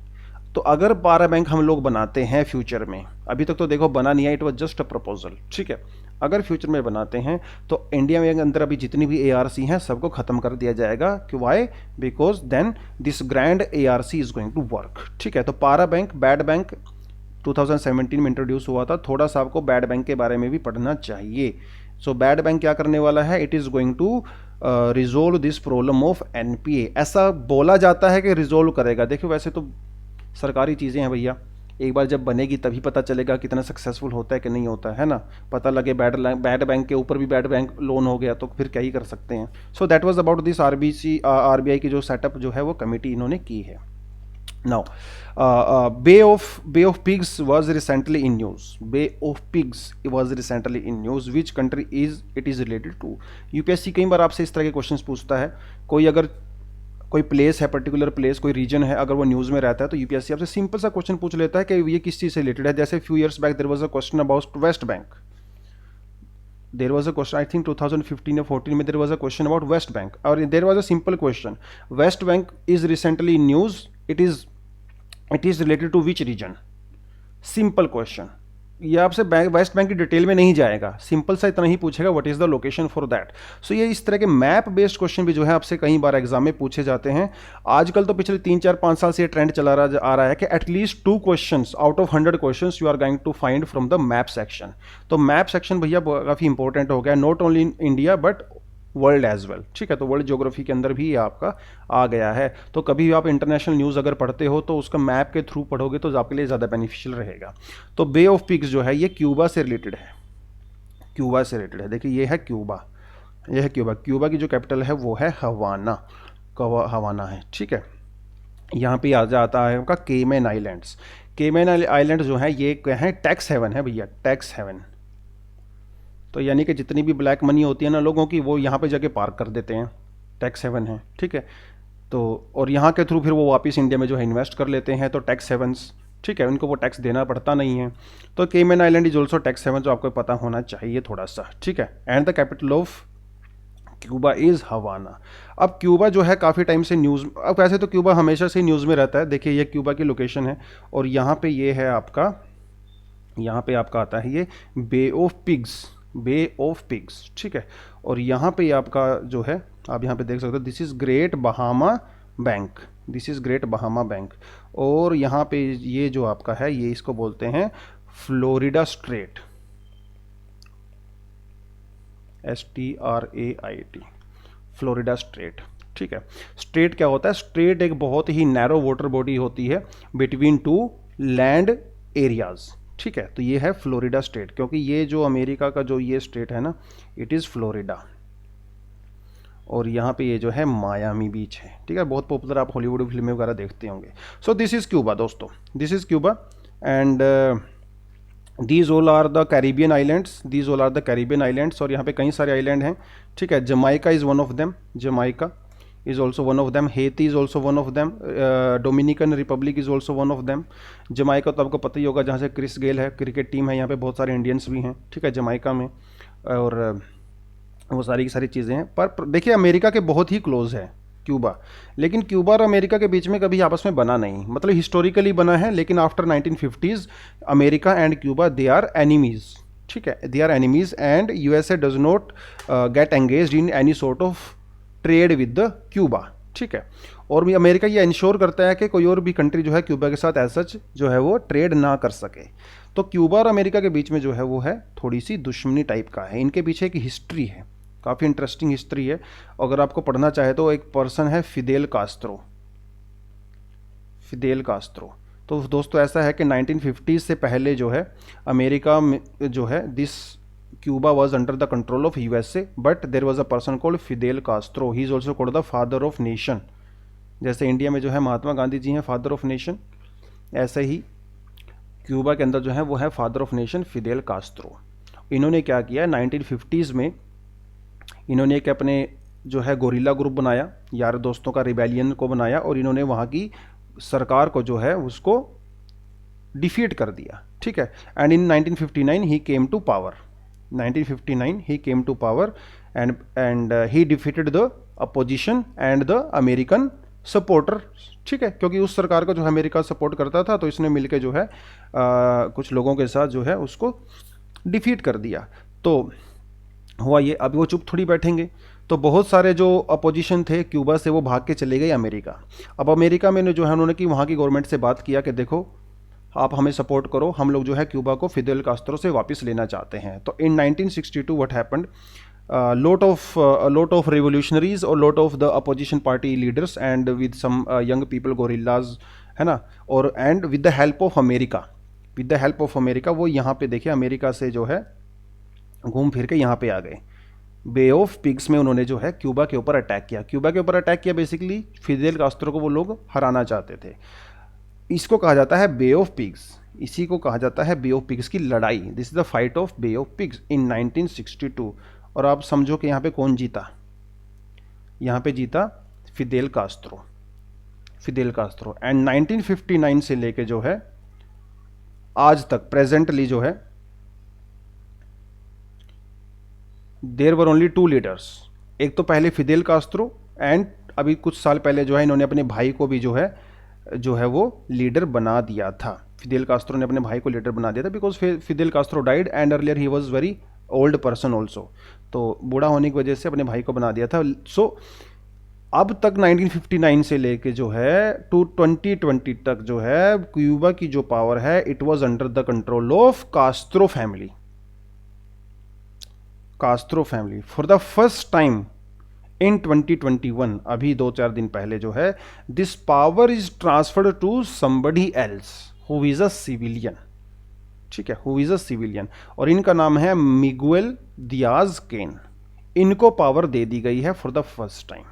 तो अगर पारा बैंक हम लोग बनाते हैं फ्यूचर में, अभी तक तो देखो बना नहीं है, it was just a proposal, ठीक है। अगर फ्यूचर में बनाते हैं तो इंडिया में अंदर अभी जितनी भी ARC हैं सबको खत्म कर दिया जाएगा। क्यों, why, because then this grand ARC is going to work, ठीक है। तो पारा बैंक, बैड बैंक, 2017 में इंट्रोड्यूस हुआ था। थोड़ा सा आपको बैड बैंक के बारे में भी पढ़ना चाहिए। सो बैड बैंक क्या करने वाला है, it is going to resolve this problem of NPA. ऐसा बोला जाता है कि रिजोल्व करेगा। देखो वैसे तो सरकारी चीज़ें हैं भैया, एक बार जब बनेगी तभी पता चलेगा कितना सक्सेसफुल होता है कि नहीं होता है ना। पता लगे बैड बैंक के ऊपर भी बैड बैंक लोन हो गया तो फिर क्या ही कर सकते हैं। So that was about this RBI की जो सेटअप जो है वो कमेटी इन्होंने की है। Now Bay of Pigs was recently in news. Bay of Pigs was recently in news. Which country is related to? UPSC कई बार आपसे इस तरह के क्वेश्चंस पूछता है। कोई प्लेस है, पर्टिकुलर प्लेस, कोई रीजन है, अगर वो न्यूज़ में रहता है तो यूपीएससी आपसे सिंपल सा क्वेश्चन पूछ लेता है कि ये किस चीज़ से रिलेटेड है। जैसे few years back there was a question about West Bank. There was a question, I think 2015 या 14 में there was a question about West Bank, और there was a simple question, West Bank is recently in news, it is related to which region. Simple question, ये आपसे West Bank की detail में नहीं जाएगा, simple सा इतना ही पूछेगा what is the location for that. So ये इस तरह के मैप बेस्ड क्वेश्चन भी जो है आपसे कई बार एग्जाम में पूछे जाते हैं। आजकल तो पिछले 3-4-5 साल से ये ट्रेंड चला आ रहा है कि at least 2 questions out of 100 questions you are going to find from the map section. तो मैप सेक्शन भैया काफ़ी इंपॉर्टेंट हो गया, not only in India but world as well. ठीक है, तो वर्ल्ड ज्योग्राफी के अंदर भी ये आपका आ गया है। तो कभी भी आप इंटरनेशनल न्यूज़ अगर पढ़ते हो तो उसका मैप के थ्रू पढ़ोगे तो आपके लिए ज़्यादा बेनिफिशियल रहेगा। तो बे ऑफ पिग्स जो है ये क्यूबा से रिलेटेड है, क्यूबा से रिलेटेड है। देखिए ये है क्यूबा, ये है क्यूबा। क्यूबा की जो कैपिटल है वो है हवाना, हवाना है। ठीक है, यहाँ पे आ जाता है आपका केमैन आइलैंड्स। केमैन आइलैंड जो है ये क्या है, टैक्स हेवन है भैया, टैक्स हेवन। तो यानी कि जितनी भी ब्लैक मनी होती है ना लोगों की, वो यहाँ पे जाके पार्क कर देते हैं, टैक्स हेवन है। ठीक है, तो और यहाँ के थ्रू फिर वो वापस इंडिया में जो है इन्वेस्ट कर लेते हैं, तो टैक्स हेवंस। ठीक है, उनको वो टैक्स देना पड़ता नहीं है। तो Cayman Island is also tax haven, जो आपको पता होना चाहिए थोड़ा सा। ठीक है, and the capital of Cuba is Havana. अब क्यूबा जो है काफ़ी टाइम से न्यूज़, अब वैसे तो क्यूबा हमेशा से न्यूज़ में रहता है। देखिए ये क्यूबा की लोकेशन है, और यहाँ पे ये है आपका, यहाँ पे आपका आता है ये Bay of Pigs, Bay of Pigs. ठीक है, और यहाँ पे आपका जो है आप यहाँ पे देख सकते हो, this is great Bahama bank, this is great Bahama bank. और यहाँ पे ये जो आपका है ये इसको बोलते हैं Florida straight, STRAIT, Florida straight. ठीक है, स्ट्रेट क्या होता है, स्ट्रेट एक बहुत ही नैरो वाटर बॉडी होती है बिटवीन 2 लैंड एरियाज। ठीक है, तो ये है फ्लोरिडा स्टेट, क्योंकि ये जो अमेरिका का जो ये स्टेट है ना, इट इज़ फ्लोरिडा, और यहाँ पे ये जो है मायामी बीच है। ठीक है, बहुत पॉपुलर, आप हॉलीवुड फिल्में वगैरह देखते होंगे। सो दिस इज़ क्यूबा दोस्तों, this is Cuba, and these all are the Caribbean islands, these all are the Caribbean islands, और यहाँ पे कई सारे आइलैंड हैं। ठीक है, Jamaica is one of them, Jamaica is also one of them, Haiti is also one of them, Dominican Republic is also one of them। Jamaica तो आपको पता ही होगा, जहाँ से क्रिस गेल है, क्रिकेट टीम है, यहाँ पे बहुत सारे इंडियंस भी हैं। ठीक है, जमाइका में, और वो सारी की सारी चीज़ें हैं। पर देखिए अमेरिका के बहुत ही क्लोज है क्यूबा, लेकिन क्यूबा और अमेरिका के बीच में कभी आपस में बना नहीं, मतलब हिस्टोरिकली बना है, लेकिन after 1950s America and Cuba they are enemies. ठीक है, they are enemies, and USA does not get engaged in any sort of trade with the Cuba. ठीक है, और भी अमेरिका ये इंश्योर करता है कि कोई और भी कंट्री जो है क्यूबा के साथ एज सच जो है वो ट्रेड ना कर सके। तो क्यूबा और अमेरिका के बीच में जो है वो है थोड़ी सी दुश्मनी टाइप का है। इनके पीछे एक हिस्ट्री है, काफ़ी इंटरेस्टिंग हिस्ट्री है। अगर आपको पढ़ना चाहे तो एक पर्सन है फिदेल कास्त्रो, फिदेल कास्त्रो। तो दोस्तों ऐसा है कि 1950s से पहले जो है अमेरिका में जो है this Cuba was under the control of USA, but there was a person called Fidel Castro. He is also called the father of nation. जैसे इंडिया में जो है महात्मा गांधी जी हैं फादर ऑफ नेशन, ऐसे ही क्यूबा के अंदर जो है वो है father of nation Fidel Castro. इन्होंने क्या किया, 1950s में इन्होंने एक अपने जो है गोरिल्ला ग्रुप बनाया, यार दोस्तों का रिबेलियन को बनाया, और इन्होंने वहाँ की सरकार को जो है उसको डिफीट कर दिया। ठीक है, and in 1959 he came to power, 1959 he came to power, and he defeated the opposition and the American supporter। ठीक है, क्योंकि उस सरकार को जो है अमेरिका सपोर्ट करता था, तो इसने मिलके जो है कुछ लोगों के साथ जो है उसको डिफीट कर दिया। तो हुआ ये, अभी वो चुप थोड़ी बैठेंगे, तो बहुत सारे जो अपोजिशन थे क्यूबा से वो भाग के चले गए अमेरिका। अब अमेरिका में जो है उन्होंने कि वहाँ की गवर्नमेंट से बात किया कि देखो आप हमें सपोर्ट करो, हम लोग जो है क्यूबा को फिदेल कास्त्रो से वापस लेना चाहते हैं। तो इन 1962 what happened, lot of revolutionaries or lot of the opposition party leaders and with some young people gorillas, है ना, और and with the help of America, with the help of America वो यहाँ पे देखिए अमेरिका से जो है घूम फिर के यहाँ पे आ गए। बे ऑफ पिग्स में उन्होंने जो है क्यूबा के ऊपर अटैक किया। क्यूबा के ऊपर अटैक किया बेसिकली फिदेल कास्त्रो को वो लोग हराना चाहते थे। इसको कहा जाता है बे ऑफ पिग्स, इसी को कहा जाता है बे ऑफ पिग्स की लड़ाई। This is the fight of Bay of Pigs in 1962। और आप समझो कि यहाँ पे कौन जीता, यहाँ पे जीता Fidel Castro, Fidel Castro. And 1959 से लेके जो है आज तक प्रेजेंटली जो है देयर वर ओनली 2 लीडर्स। एक तो पहले फिदेल कास्त्रो एंड अभी कुछ साल पहले जो है इन्होंने अपने भाई को भी जो है वो लीडर बना दिया था। फिदेल कास्त्रो ने अपने भाई को लीडर बना दिया था because Fidel Castro died and earlier he was very old person also, तो बूढ़ा होने की वजह से अपने भाई को बना दिया था। सो अब तक 1959 से लेके जो है टू 2020 तक जो है क्यूबा की जो पावर है it was under the control of Castro family, Castro family. For the first time in 2021, अभी 2-4 दिन पहले जो है this power is transferred to somebody else who is a civilian, ठीक है, हु इज अ सिविलियन, और इनका नाम है मिगुएल दियाज केन। इनको पावर दे दी गई है for the first time.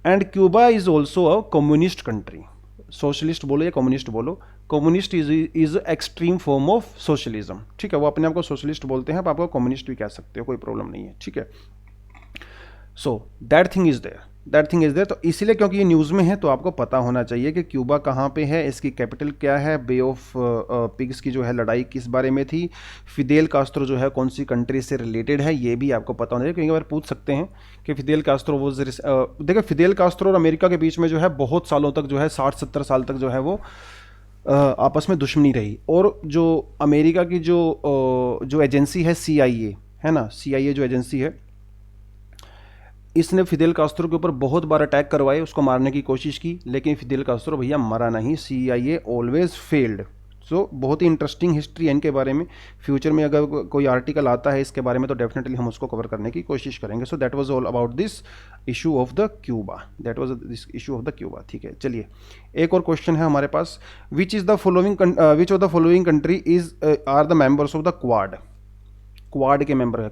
And Cuba is also a communist country, socialist बोलो या कम्युनिस्ट बोलो, communist is extreme form of socialism, ठीक है, वो अपने आप को सोशलिस्ट बोलते हैं, आप आपको कम्युनिस्ट भी कह सकते हो, कोई प्रॉब्लम नहीं है, ठीक है। So that thing is there, that thing is there. तो इसीलिए क्योंकि ये न्यूज़ में है तो आपको पता होना चाहिए कि क्यूबा कहाँ पे है, इसकी कैपिटल क्या है, बे ऑफ पिग्स की जो है लड़ाई किस बारे में थी, फिदेल कास्त्रो जो है कौन सी कंट्री से रिलेटेड है, ये भी आपको पता होना चाहिए। क्योंकि अगर पूछ सकते हैं कि फिदेल कास्त्रो वो देखिए फिदेल कास्त्रो और अमेरिका के बीच में जो है बहुत सालों तक जो है 60-70 साल तक जो है वो आपस में दुश्मनी रही। और जो अमेरिका की जो एजेंसी है CIA, है ना, CIA जो एजेंसी है, इसने फिदेल कास्त्रो के ऊपर बहुत बार अटैक करवाए, उसको मारने की कोशिश की, लेकिन फिदेल कास्त्रो भैया मरा नहीं। CIA always failed. सो बहुत ही इंटरेस्टिंग हिस्ट्री है इनके बारे में। फ्यूचर में अगर कोई आर्टिकल आता है इसके बारे में तो डेफिनेटली हम उसको कवर करने की कोशिश करेंगे। So that was all about this issue of the Cuba, that was this issue of the Cuba, ठीक है। चलिए एक और क्वेश्चन है हमारे पास, which of the following country is are the members of the Quad. Quad के member है,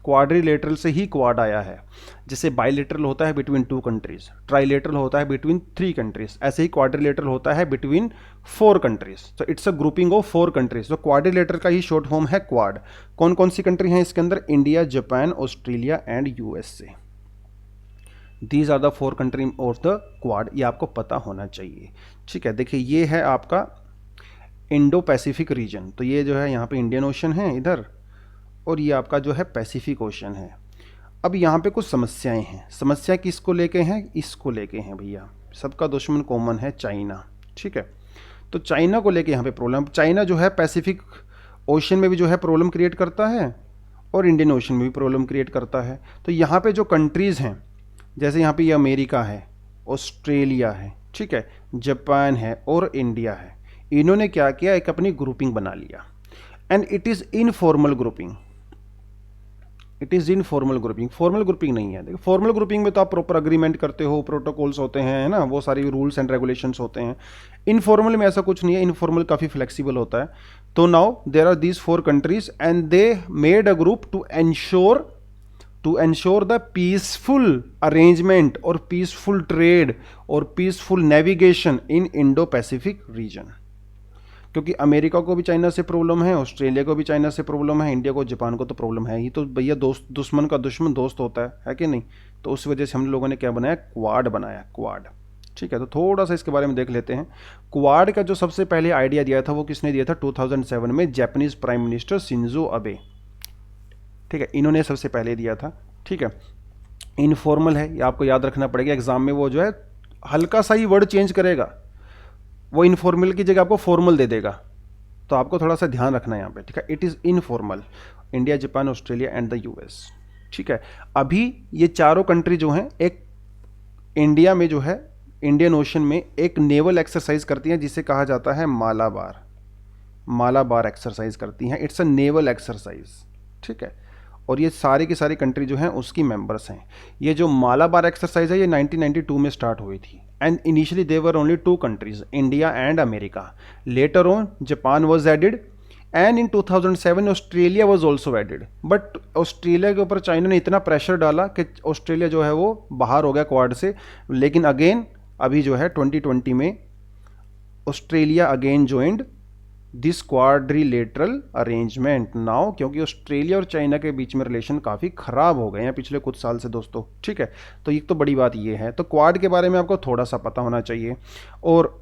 क्वाड्रिलेटरल से ही क्वाड आया है। जैसे बाइलेटरल होता है बिटवीन 2 कंट्रीज, ट्राइलेटरल होता है बिटवीन 3 कंट्रीज, ऐसे ही क्वाड्रिलेटरल होता है बिटवीन 4 कंट्रीज। तो it's a grouping of 4 countries. तो क्वाड्रिलेटरल का ही शॉर्ट फॉर्म है क्वाड। कौन कौन सी कंट्री हैं इसके अंदर, India, Japan, Australia and USA। These are the 4 country of the quad, ये आपको पता होना चाहिए, ठीक है। देखिए ये है आपका इंडो पैसिफिक रीजन, तो ये जो है यहाँ पे इंडियन ओशन है इधर, और ये आपका जो है पैसिफिक ओशन है। अब यहाँ पे कुछ समस्याएं हैं। समस्या किसको लेके हैं, इसको लेके हैं भैया, सबका दुश्मन कॉमन है चाइना, ठीक है। तो चाइना को लेके यहाँ पे प्रॉब्लम, चाइना जो है पैसिफिक ओशन में भी जो है प्रॉब्लम क्रिएट करता है और इंडियन ओशन में भी प्रॉब्लम क्रिएट करता है। तो यहाँ पे जो कंट्रीज़ हैं, जैसे यहाँ पे ये अमेरिका है, ऑस्ट्रेलिया है, ठीक है, जापान है और इंडिया है, इन्होंने क्या किया, एक अपनी ग्रुपिंग बना लिया। And it is informal grouping, it is informal grouping, formal grouping नहीं है। देखो फॉर्मल ग्रुपिंग में तो आप प्रॉपर अग्रीमेंट करते हो, प्रोटोकॉल्स होते हैं, है ना, वो सारी रूल्स एंड रेगुलेशंस होते हैं। इनफॉर्मल में ऐसा कुछ नहीं है, इनफॉर्मल काफ़ी फ्लेक्सिबल होता है। तो now there are these 4 countries and they made a group to ensure the peaceful arrangement और पीसफुल ट्रेड और peaceful navigation in Indo Pacific region. क्योंकि अमेरिका को भी चाइना से प्रॉब्लम है, ऑस्ट्रेलिया को भी चाइना से प्रॉब्लम है, इंडिया को, जापान को तो प्रॉब्लम है ही। तो भैया दुश्मन का दुश्मन दोस्त होता है कि नहीं। तो उस वजह से हम लोगों ने क्या बनाया, क्वाड बनाया, क्वाड, ठीक है। तो थोड़ा सा इसके बारे में देख लेते हैं। क्वाड का जो सबसे पहले आइडिया दिया था वो किसने दिया था, 2007 में Japanese prime minister Shinzo Abe, ठीक है, इन्होंने सबसे पहले दिया था, ठीक है। इनफॉर्मल है, ये आपको याद रखना पड़ेगा, एग्जाम में वो जो है हल्का सा ही वर्ड चेंज करेगा, वो इनफॉर्मल की जगह आपको फॉर्मल दे देगा, तो आपको थोड़ा सा ध्यान रखना है यहाँ पे, ठीक है। It is informal, India, Japan, Australia and the US, ठीक है। अभी ये चारों कंट्री जो हैं, एक इंडिया में जो है इंडियन ओशन में एक नेवल एक्सरसाइज करती हैं जिसे कहा जाता है मालाबार। मालाबार एक्सरसाइज करती हैं, इट्स अ नेवल एक्सरसाइज, ठीक है। और ये सारी की सारी कंट्री जो हैं उसकी मेंबर्स हैं। ये जो मालाबार एक्सरसाइज है ये 1992 में स्टार्ट हुई थी and initially there were only two countries, India and America. Later on Japan was added and in 2007 Australia was also added, but Australia के ऊपर चाइना ने इतना प्रेशर डाला कि ऑस्ट्रेलिया जो है वो बाहर हो गया क्वाड से। लेकिन अगेन अभी जो है 2020 में Australia again joined this quadrilateral arrangement now, क्योंकि ऑस्ट्रेलिया और चाइना के बीच में रिलेशन काफ़ी ख़राब हो गए हैं पिछले कुछ साल से दोस्तों, ठीक है। तो एक तो बड़ी बात ये है, तो क्वाड के बारे में आपको थोड़ा सा पता होना चाहिए। और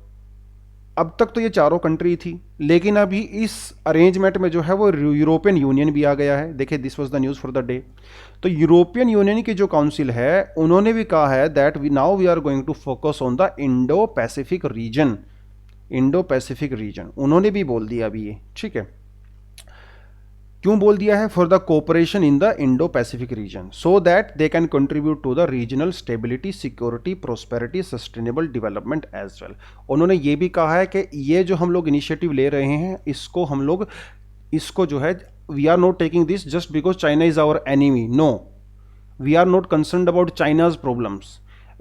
अब तक तो ये चारों कंट्री थी, लेकिन अभी इस अरेंजमेंट में जो है वो यूरोपियन यूनियन भी आ गया है। देखिए this was the news for the day. तो यूरोपियन यूनियन की जो काउंसिल है उन्होंने भी कहा है that now we are going to focus on the Indo Pacific region. Indo Pacific region उन्होंने भी बोल दिया अभी ये, ठीक है। क्यों बोल दिया है? For the cooperation in the Indo Pacific region so that they can contribute to the regional stability, security, prosperity, sustainable development as well. उन्होंने ये भी कहा है कि ये जो हम लोग इनिशिएटिव ले रहे हैं इसको जो है we are not taking this just because China is our enemy, no, we are not concerned about China's problems,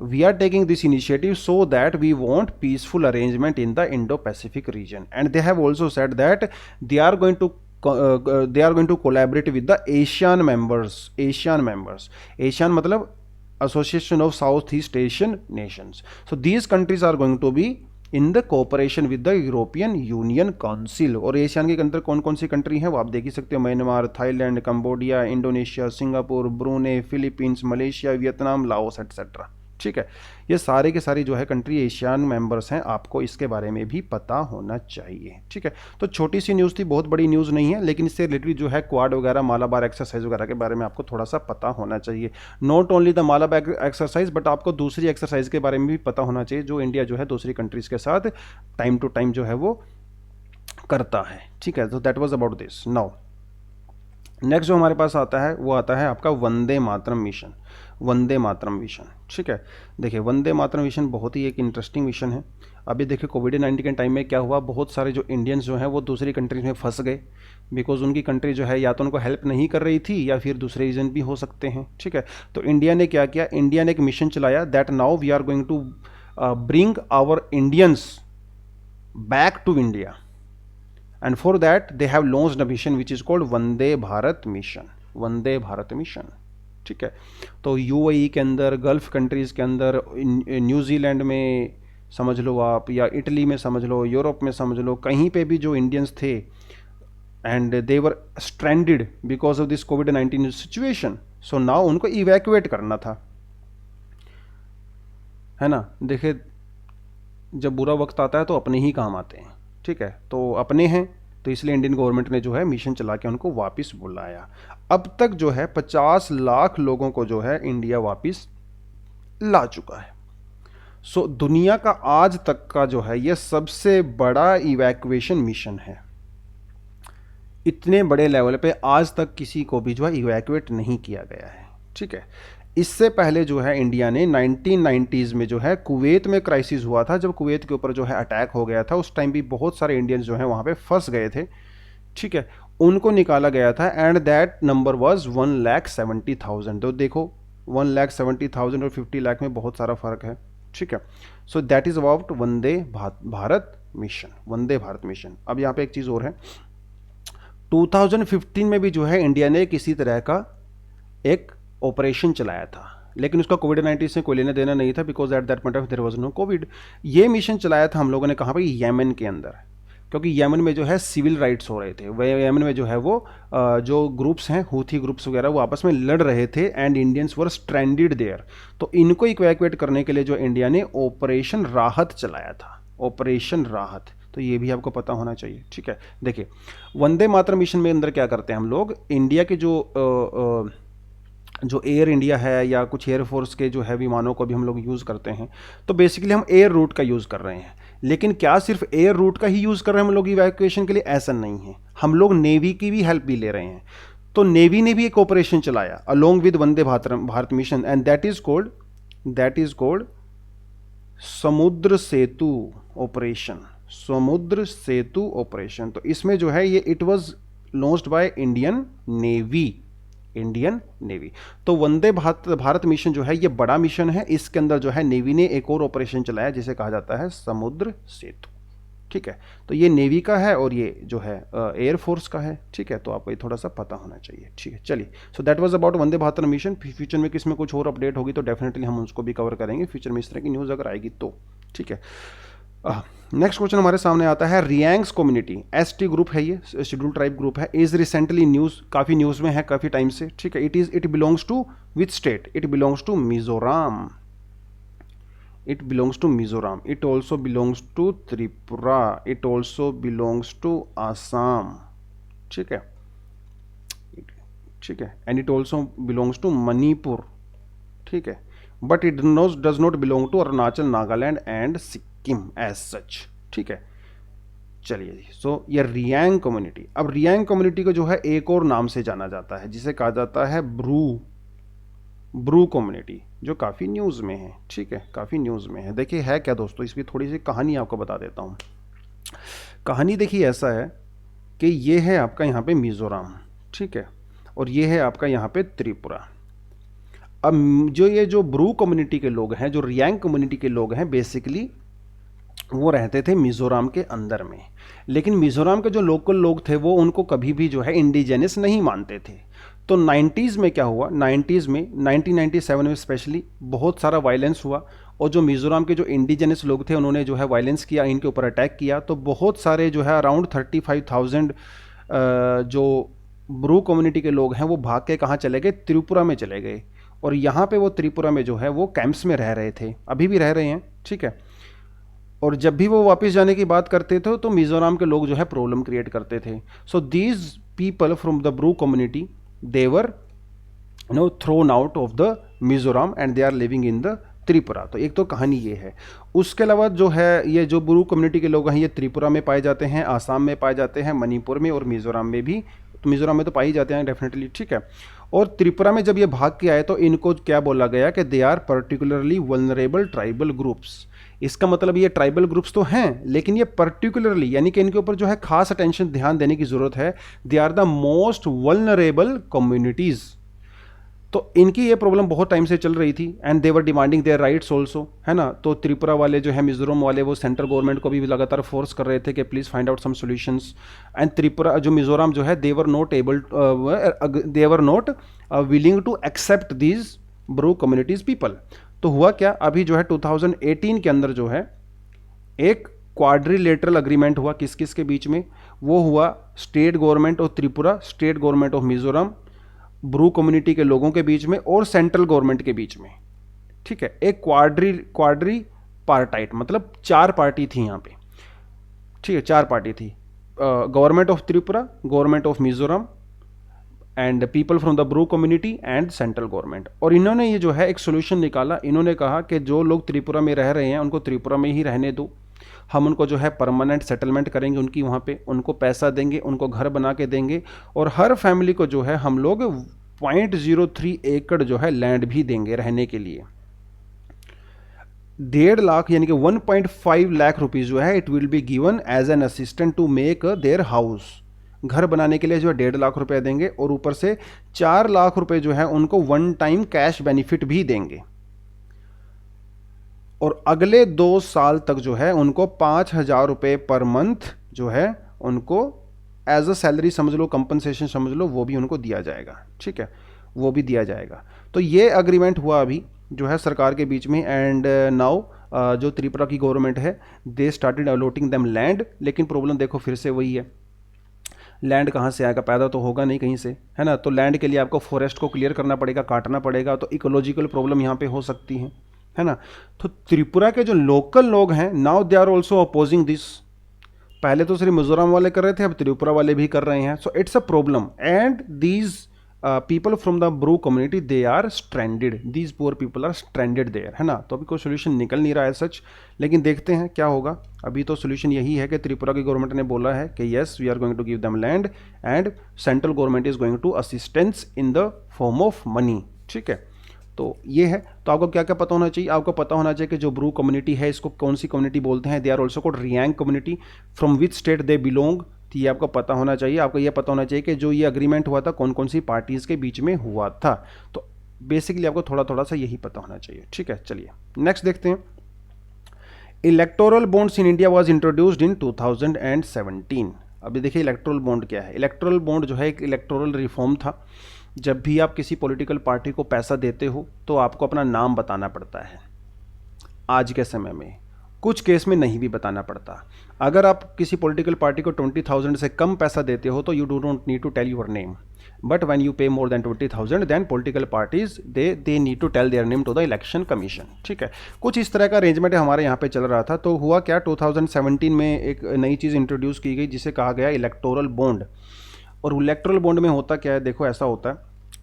we are taking this initiative so that we want peaceful arrangement in the Indo-Pacific region, and they have also said that they are going to collaborate with the ASEAN members. ASEAN मतलब Association of Southeast Asian Nations. So these countries are going to be in the cooperation with the European Union Council. और Asian के अंदर कौन कौन सी country हैं वो आप देख ही सकते हो, Myanmar, Thailand, Cambodia, Indonesia, Singapore, ब्रूने, Philippines, Malaysia, Vietnam, Laos etcetera, ठीक है। ये सारे के सारी जो है कंट्री एशियन मेंबर्स हैं, आपको इसके बारे में भी पता होना चाहिए, ठीक है। तो छोटी सी न्यूज़ थी, बहुत बड़ी न्यूज़ नहीं है, लेकिन इससे रिलेटेड जो है क्वाड वगैरह, मालाबार एक्सरसाइज वगैरह के बारे में आपको थोड़ा सा पता होना चाहिए। Not only the Malabar exercise but आपको दूसरी एक्सरसाइज के बारे में भी पता होना चाहिए जो इंडिया जो है दूसरी कंट्रीज़ के साथ टाइम टू टाइम जो है वो करता है, ठीक है। तो that was about this. Now next जो हमारे पास आता है वो आता है आपका वंदे मातरम मिशन। वंदे मातरम मिशन, ठीक है। देखिए वंदे मातरम मिशन बहुत ही एक इंटरेस्टिंग मिशन है। अभी देखिए कोविड-19 के टाइम में क्या हुआ, बहुत सारे जो इंडियंस जो हैं वो दूसरी कंट्रीज में फंस गए बिकॉज उनकी कंट्री जो है या तो उनको हेल्प नहीं कर रही थी या फिर दूसरे रीज़न भी हो सकते हैं, ठीक है। तो इंडिया ने क्या किया, इंडिया ने एक मिशन चलाया that now we are going to bring our Indians back to India, and for that they have launched a mission which is called Vande Bharat mission. Vande Bharat mission, ठीक है। तो यूएई के अंदर, गल्फ कंट्रीज़ के अंदर, न्यूजीलैंड में समझ लो आप, या इटली में समझ लो, यूरोप में समझ लो, कहीं पे भी जो इंडियंस थे and they were stranded because of this covid situation, so now उनको इवैक्यूएट करना था, है ना। देखिए जब बुरा वक्त आता है तो अपने ही काम आते हैं, ठीक है। तो अपने हैं तो इसलिए इंडियन गवर्नमेंट ने जो है मिशन चला के उनको वापस बुलाया। अब तक जो है 50 लाख लोगों को जो है इंडिया वापस ला चुका है। सो दुनिया का आज तक का जो है ये सबसे बड़ा इवैक्यूएशन मिशन है। इतने बड़े लेवल पे आज तक किसी को भी जो है इवैक्यूएट नहीं किया गया है, ठीक है। इससे पहले जो है इंडिया ने 1990s में जो है कुवैत में क्राइसिस हुआ था, जब कुवैत के ऊपर जो है अटैक हो गया था, उस टाइम भी बहुत सारे इंडियंस जो हैं वहाँ पे फंस गए थे, ठीक है। उनको निकाला गया था एंड दैट नंबर वाज 1,70,000। तो देखो 1,70,000 और 50 लाख में बहुत सारा फ़र्क है, ठीक है। So that is about Vande Bharat mission, Vande Bharat mission. अब यहाँ पे एक चीज़ और है, 2015 में भी जो है इंडिया ने किसी तरह का एक ऑपरेशन चलाया था, लेकिन उसका कोविड-19 से कोई लेना देना नहीं था because at that point of there was no covid. ये मिशन चलाया था हम लोगों ने कहाँ पर, यमन के अंदर, क्योंकि यमन में जो है सिविल राइट्स हो रहे थे। वह यमन में जो है वो जो ग्रुप्स हैं, हूथी ग्रुप्स वगैरह, वो आपस में लड़ रहे थे and Indians were stranded there. तो इनको इवैक्यूएट करने के लिए जो इंडिया ने ऑपरेशन राहत चलाया था, ऑपरेशन राहत। तो ये भी आपको पता होना चाहिए, ठीक है। देखिए वंदे मातरम मिशन में अंदर क्या करते हैं हम लोग, इंडिया के जो एयर इंडिया है या कुछ एयरफोर्स के जो है विमानों को भी हम लोग यूज़ करते हैं, तो बेसिकली हम एयर रूट का यूज़ कर रहे हैं। लेकिन क्या सिर्फ एयर रूट का ही यूज़ कर रहे हैं हम लोग इवैक्यूएशन के लिए? ऐसा नहीं है, हम लोग नेवी की भी हेल्प भी ले रहे हैं। तो नेवी ने भी एक ऑपरेशन चलाया along with Vande Bharat mission and that is called समुद्र सेतु ऑपरेशन, समुद्र सेतु ऑपरेशन। तो इसमें जो है ये it was launched by Indian navy, Indian navy. तो वंदे भारत मिशन जो है ये बड़ा मिशन है, इसके अंदर जो है नेवी ने एक और ऑपरेशन चलाया जिसे कहा जाता है समुद्र सेतु। ठीक है, तो ये नेवी का है और ये जो है एयरफोर्स का है। ठीक है, तो आपको ये थोड़ा सा पता होना चाहिए। ठीक है, चलिए, सो that was about Vande Bharat mission. Future में किसमें कुछ और अपडेट होगी तो डेफिनेटली हम उसको भी कवर करेंगे फ्यूचर में, इस तरह की न्यूज़ अगर आएगी तो। ठीक है, नेक्स्ट क्वेश्चन हमारे सामने आता है, रियांग्स कम्युनिटी, एसटी ग्रुप है, ये शेड्यूल ट्राइब ग्रुप है, इज रिसेंटली न्यूज़, काफ़ी न्यूज़ में है काफ़ी टाइम से। ठीक है, it belongs to which state? It belongs to Mizoram, it belongs to Mizoram, it also belongs to Tripura, it also belongs to Assam। ठीक है, ठीक है, and it also belongs to Manipur। ठीक है, but it does not belong to Arunachal, Nagaland and Sikkim as such। ठीक है, चलिए जी, सो ये रियांग कम्युनिटी, अब रियांग कम्युनिटी को जो है एक और नाम से जाना जाता है जिसे कहा जाता है ब्रू कम्युनिटी, जो काफ़ी न्यूज़ में है। ठीक है, काफ़ी न्यूज़ में है। देखिए है क्या दोस्तों, इसकी थोड़ी सी कहानी आपको बता देता हूँ। कहानी देखिए ऐसा है कि ये है आपका यहाँ पे मिज़ोरम, ठीक है, और ये है आपका यहाँ पे त्रिपुरा। अब जो ब्रू कम्युनिटी के लोग हैं, जो रियांग कम्युनिटी के लोग हैं, बेसिकली वो रहते थे मिज़ोरम के अंदर में, लेकिन मिज़ोरम के जो लोकल लोग थे वो उनको कभी भी जो है इंडिजिनस नहीं मानते थे। तो 90s में क्या हुआ, 90s में 1997 में स्पेशली बहुत सारा वायलेंस हुआ, और जो मिज़ोरम के जो इंडिजिनस लोग थे उन्होंने जो है वायलेंस किया, इनके ऊपर अटैक किया। तो बहुत सारे जो है अराउंड 35,000 जो ब्रू कम्युनिटी के लोग हैं वो भाग के कहाँ चले गए, त्रिपुरा में चले गए, और यहाँ पे वो त्रिपुरा में जो है वो कैंप्स में रह रहे थे, अभी भी रह रहे हैं। ठीक है, और जब भी वो वापस जाने की बात करते थे तो मिज़ोरम के लोग जो है प्रॉब्लम क्रिएट करते थे। So these people from the Bru community, they were thrown out of the Mizoram and they are living in the Tripura. तो एक तो कहानी ये है। उसके अलावा जो है ये जो ब्रू कम्युनिटी के लोग हैं ये त्रिपुरा में पाए जाते हैं, आसाम में पाए जाते हैं, मणिपुर में और मिज़ोरम में भी। तो मिज़ोरम में तो पाई जाते हैं डेफिनेटली। ठीक है, और त्रिपुरा में जब ये भाग के आए तो इनको क्या बोला गया कि they are particularly vulnerable tribal groups. इसका मतलब ये ट्राइबल ग्रुप्स तो हैं, लेकिन ये पर्टिकुलरली यानी कि इनके ऊपर जो है खास अटेंशन ध्यान देने की ज़रूरत है। They are the most vulnerable communities. तो इनकी ये प्रॉब्लम बहुत टाइम से चल रही थी and they were demanding their rights also, है ना। तो त्रिपुरा वाले जो है, मिजोरम वाले, वो सेंट्रल गवर्नमेंट को भी लगातार फोर्स कर रहे थे कि please find out some solutions. And Tripura जो मिजोरम जो है, they were not willing to accept these Bru communities people. तो हुआ क्या, अभी जो है 2018 के अंदर जो है एक क्वाड्रिलेटरल अग्रीमेंट हुआ, किस किस के बीच में, वो हुआ state government of Tripura, state government of Mizoram, Bru community के लोगों के बीच में और सेंट्रल गवर्नमेंट के बीच में। ठीक है, एक क्वाड्री पार्टाइट, मतलब 4 पार्टी थी यहाँ पे। ठीक है, 4 पार्टी थी, government of Tripura, government of Mizoram and people from the Bru community and central government. और इन्होंने ये जो है एक सोल्यूशन निकाला। इन्होंने कहा कि जो लोग त्रिपुरा में रह रहे हैं उनको त्रिपुरा में ही रहने दो, हम उनको जो है परमानेंट सेटलमेंट करेंगे उनकी वहाँ पे, उनको पैसा देंगे, उनको घर बना के देंगे, और हर फैमिली को जो है हम लोग 0.03 एकड़ जो है लैंड भी देंगे रहने के लिए। 1.5 लाख यानी कि 1.5 लाख रुपीज़ जो है it will be given as an assistant to make their house. घर बनाने के लिए जो है 1.5 लाख रुपए देंगे, और ऊपर से 4 लाख रुपए जो है उनको वन टाइम कैश बेनिफिट भी देंगे, और अगले 2 साल तक जो है उनको 5,000 रुपये पर मंथ जो है उनको एज अ सैलरी समझ लो, कंपनसेशन समझ लो, वो भी उनको दिया जाएगा। ठीक है, वो भी दिया जाएगा। तो ये अग्रीमेंट हुआ अभी जो है सरकार के बीच में। एंड नाउ जो त्रिपुरा की गवर्नमेंट है, they started allotting them land. लेकिन प्रॉब्लम देखो फिर से वही है, लैंड कहाँ से आएगा, पैदा तो होगा नहीं कहीं से, है ना। तो लैंड के लिए आपको फॉरेस्ट को क्लियर करना पड़ेगा, काटना पड़ेगा, तो इकोलॉजिकल प्रॉब्लम यहाँ पे हो सकती है ना। तो त्रिपुरा के जो लोकल लोग हैं, now they are also opposing this. पहले तो सिर्फ मिजोरम वाले कर रहे थे, अब त्रिपुरा वाले भी कर रहे हैं। So it's a problem and these people from the Bru community they are stranded, these poor people are stranded there, है ना। तो अभी कोई सोल्यूशन निकल नहीं रहा है सच, लेकिन देखते हैं क्या होगा। अभी तो सोल्यूशन यही है कि त्रिपुरा की गवर्नमेंट ने बोला है कि yes we are going to give them land and central government is going to assistance in the form of money. ठीक है, तो ये है। तो आपको क्या क्या पता होना चाहिए, आपको पता होना चाहिए कि जो ब्रू कम्युनिटी है इसको कौन सी कम्युनिटी बोलते हैं, they are also called Reang community, from which state they belong. तो ये आपको पता होना चाहिए। आपको ये पता होना चाहिए कि जो ये अग्रीमेंट हुआ था कौन कौन सी पार्टीज़ के बीच में हुआ था। तो बेसिकली आपको थोड़ा थोड़ा सा यही पता होना चाहिए, ठीक है। चलिए नेक्स्ट देखते हैं। Electoral bonds in India was introduced in 2017। अभी देखिए इलेक्टोरल बॉन्ड क्या है। इलेक्टोरल बॉन्ड जो है एक इलेक्टोरल रिफॉर्म था। जब भी आप किसी पॉलिटिकल पार्टी को पैसा देते हो तो आपको अपना नाम बताना पड़ता है। आज के समय में कुछ केस में नहीं भी बताना पड़ता। अगर आप किसी पॉलिटिकल पार्टी को 20,000 से कम पैसा देते हो तो you do not need to tell your name, but when you pay more than 20,000 then political parties they need to tell their name to the election commission, ठीक है। कुछ इस तरह का अरेंजमेंट हमारे यहाँ पे चल रहा था। तो हुआ क्या, 2017 में एक नई चीज़ इंट्रोड्यूस की गई जिसे कहा गया इलेक्टोरल बॉन्ड। और इलेक्टोरल बॉन्ड में होता क्या है, देखो ऐसा होता है,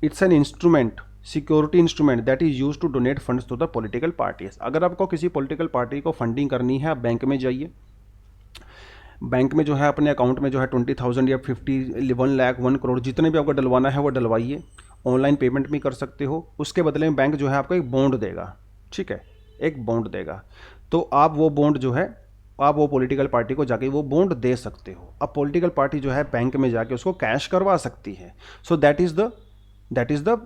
it's an instrument, security instrument that is use to donate funds to the political parties. अगर आपको किसी पॉलिटिकल पार्टी को फंडिंग करनी है, आप बैंक में जाइए, बैंक में जो है अपने अकाउंट में जो है 20,000 या 50, 1 लाख, 1 करोड़ जितने भी आपको डलवाना है वो डलवाइए। ऑनलाइन पेमेंट भी कर सकते हो। उसके बदले में बैंक जो है आपको एक बॉन्ड देगा, ठीक है, एक बॉन्ड देगा। तो आप वो बॉन्ड जो है आप वो पॉलिटिकल पार्टी को जाके वो बॉन्ड दे सकते हो। अब पॉलिटिकल पार्टी जो है बैंक में जाके उसको कैश करवा सकती है। So that is the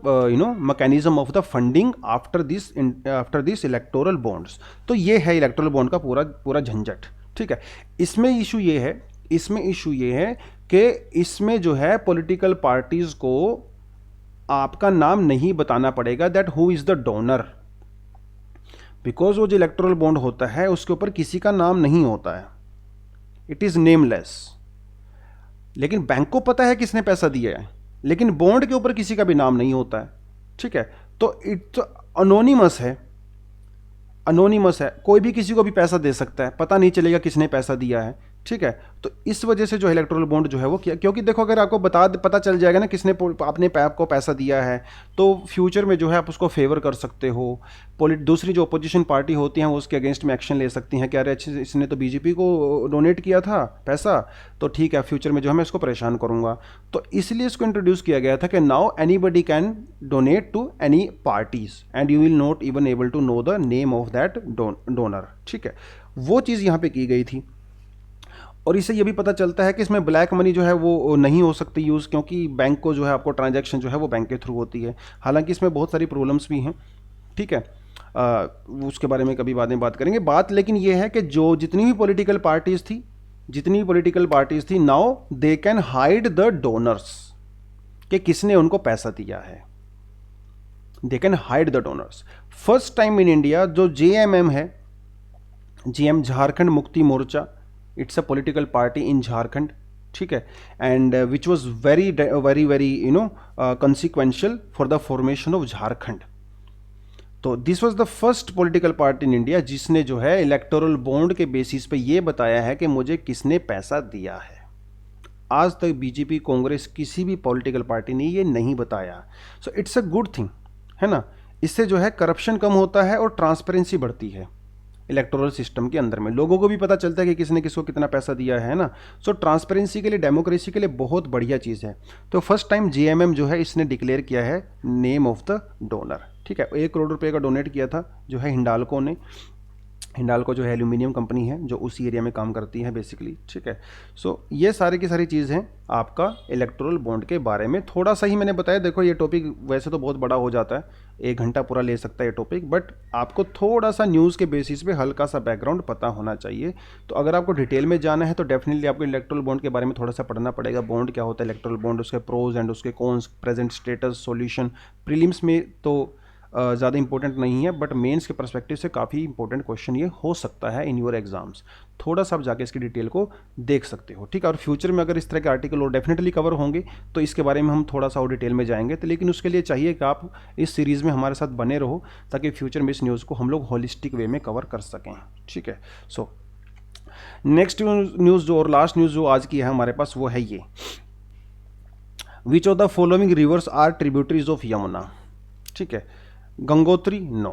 mechanism of the funding after this electoral bonds. तो ये है इलेक्टोरल बॉन्ड का पूरा झंझट, ठीक है। इसमें इशू ये है कि इसमें जो है पॉलिटिकल पार्टीज को आपका नाम नहीं बताना पड़ेगा, that who is the donor, because वो जो इलेक्टोरल बॉन्ड होता है उसके ऊपर किसी का नाम नहीं होता है, इट इज नेमलेस। लेकिन बैंक को पता है किसने पैसा दिया है, लेकिन बॉन्ड के ऊपर किसी का भी नाम नहीं होता है, ठीक है। तो इट अनोनिमस है, कोई भी किसी को भी पैसा दे सकता है, पता नहीं चलेगा किसने पैसा दिया है, ठीक है। तो इस वजह से जो इलेक्टोरल बॉन्ड जो है वो किया, क्योंकि देखो अगर आपको पता चल जाएगा ना किसने अपने पैप को पैसा दिया है, तो फ्यूचर में जो है आप उसको फेवर कर सकते हो। दूसरी जो अपोजिशन पार्टी होती हैं वो उसके अगेंस्ट में एक्शन ले सकती हैं कि अरे अच्छे इसने तो बीजेपी को डोनेट किया था पैसा, तो ठीक है फ्यूचर में जो है मैं इसको परेशान करूंगा। तो इसलिए इसको इंट्रोड्यूस किया गया था कि now anybody can donate to any parties and you will not even able to know the name of that donor, ठीक है। वो चीज़ यहाँ पे की गई थी। और इससे ये भी पता चलता है कि इसमें ब्लैक मनी जो है वो नहीं हो सकती यूज़, क्योंकि बैंक को जो है आपको ट्रांजैक्शन जो है वो बैंक के थ्रू होती है। हालांकि इसमें बहुत सारी प्रॉब्लम्स भी हैं, ठीक है, उसके बारे में कभी बाद में बात करेंगे। लेकिन ये है कि जो जितनी भी पॉलिटिकल पार्टीज थी now they can hide the donors, कि किसने उनको पैसा दिया है, they can hide the donors. First time in India जो JMM है, JM Jharkhand Mukti Morcha, it's a political party in Jharkhand, ठीक है, and which was very consequential for the formation of Jharkhand. तो this was the first political party in India जिसने जो है electoral bond के basis पे ये बताया है कि मुझे किसने पैसा दिया है। आज तक बीजेपी, कांग्रेस, किसी भी पॉलिटिकल पार्टी ने ये नहीं बताया। सो इट्स अ गुड थिंग, है ना। इससे जो है करप्शन कम होता है और ट्रांसपेरेंसी बढ़ती है इलेक्टोरल सिस्टम के अंदर में। लोगों को भी पता चलता है कि किसने किसको कितना पैसा दिया है ना। सो ट्रांसपेरेंसी के लिए, डेमोक्रेसी के लिए बहुत बढ़िया चीज़ है। तो फर्स्ट टाइम JMM जो है इसने डिक्लेयर किया है नेम ऑफ द डोनर, ठीक है। 1 करोड़ रुपए का डोनेट किया था जो है हिंडाल्को ने। हिंडाल्को जो है एल्यूमिनियम कंपनी है जो उसी एरिया में काम करती है बेसिकली, ठीक है। सो ये सारी की सारी चीज़ हैं आपका इलेक्टोरल बॉन्ड के बारे में। थोड़ा सा ही मैंने बताया, देखो ये टॉपिक वैसे तो बहुत बड़ा हो जाता है, 1 घंटा पूरा ले सकता है ये टॉपिक, बट आपको थोड़ा सा न्यूज़ के बेसिस पे हल्का सा बैकग्राउंड पता होना चाहिए। तो अगर आपको डिटेल में जाना है तो डेफिनेटली आपको इलेक्टोरल बॉन्ड के बारे में थोड़ा सा पढ़ना पड़ेगा। बॉन्ड क्या होता है, इलेक्टोरल बॉन्ड, उसके प्रोज एंड उसके cons, present status, solution. Prelims में तो ज़्यादा इंपॉर्टेंट नहीं है, बट मेंस के पर्सपेक्टिव से काफ़ी इंपॉर्टेंट क्वेश्चन ये हो सकता है इन योर एग्जाम्स। थोड़ा सा आप जाके इसकी डिटेल को देख सकते हो, ठीक है। और फ्यूचर में अगर इस तरह के आर्टिकल और डेफिनेटली कवर होंगे तो इसके बारे में हम थोड़ा सा और डिटेल में जाएंगे। तो लेकिन उसके लिए चाहिए कि आप इस सीरीज़ में हमारे साथ बने रहो ताकि फ्यूचर में इस न्यूज़ को हम लोग होलिस्टिक वे में कवर कर सकें, ठीक है। सो नेक्स्ट न्यूज़ जो और लास्ट न्यूज़ जो आज की है हमारे पास वो है ये, which of the following rivers are tributaries of Yamuna, ठीक है। Gangotri no,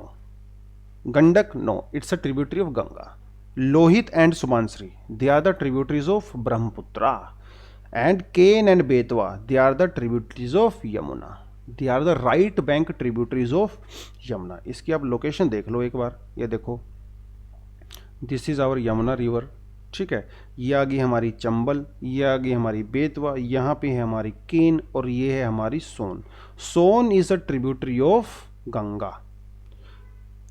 Gandak no, it's a tributary of Ganga. Lohit and Subansiri they are the tributaries of Brahmaputra, and Ken and Betwa they are the tributaries of Yamuna, they are the right bank tributaries of Yamuna. इसकी आप location देख लो एक बार, ये देखो, this is our Yamuna river, ठीक है। ये आ गई हमारी चंबल, ये आ गई हमारी बेतवा, यहाँ पे है हमारी केन, और ये है हमारी Son. Son is a tributary of Ganga,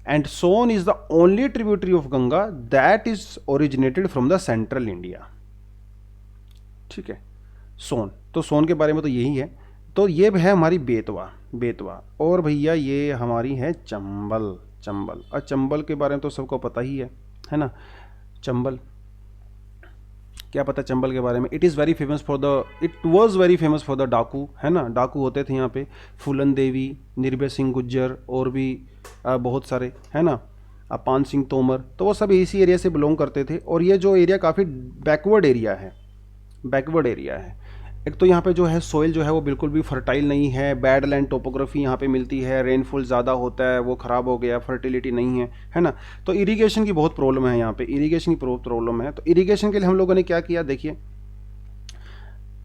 and Son is the only tributary of Ganga that is originated from the central India, ठीक है। सोन, तो सोन के बारे में तो यही है। तो ये है हमारी बेतवा, बेतवा, और भैया ये हमारी है चंबल, चंबल। और चंबल के बारे में तो सबको पता ही है ना। चंबल, क्या पता चंबल के बारे में? It is very famous for the, it was very famous for the डाकू, है ना। डाकू होते थे यहाँ पे, फूलन देवी, निर्भय सिंह गुज्जर, और भी बहुत सारे, है ना, पान सिंह तोमर, तो वो सब इसी एरिया से बिलोंग करते थे। और ये जो एरिया काफ़ी बैकवर्ड एरिया है, बैकवर्ड एरिया है। एक तो यहाँ पे जो है सोइल जो है वो बिल्कुल भी फर्टाइल नहीं है, बैड लैंड टोपोग्राफी यहाँ पे मिलती है, रेनफॉल ज़्यादा होता है, वो ख़राब हो गया, फर्टिलिटी नहीं है ना। तो इरिगेशन की बहुत प्रॉब्लम है यहाँ पे, इरिगेशन की प्रॉब्लम है। तो इरिगेशन के लिए हम लोगों ने क्या किया, देखिए,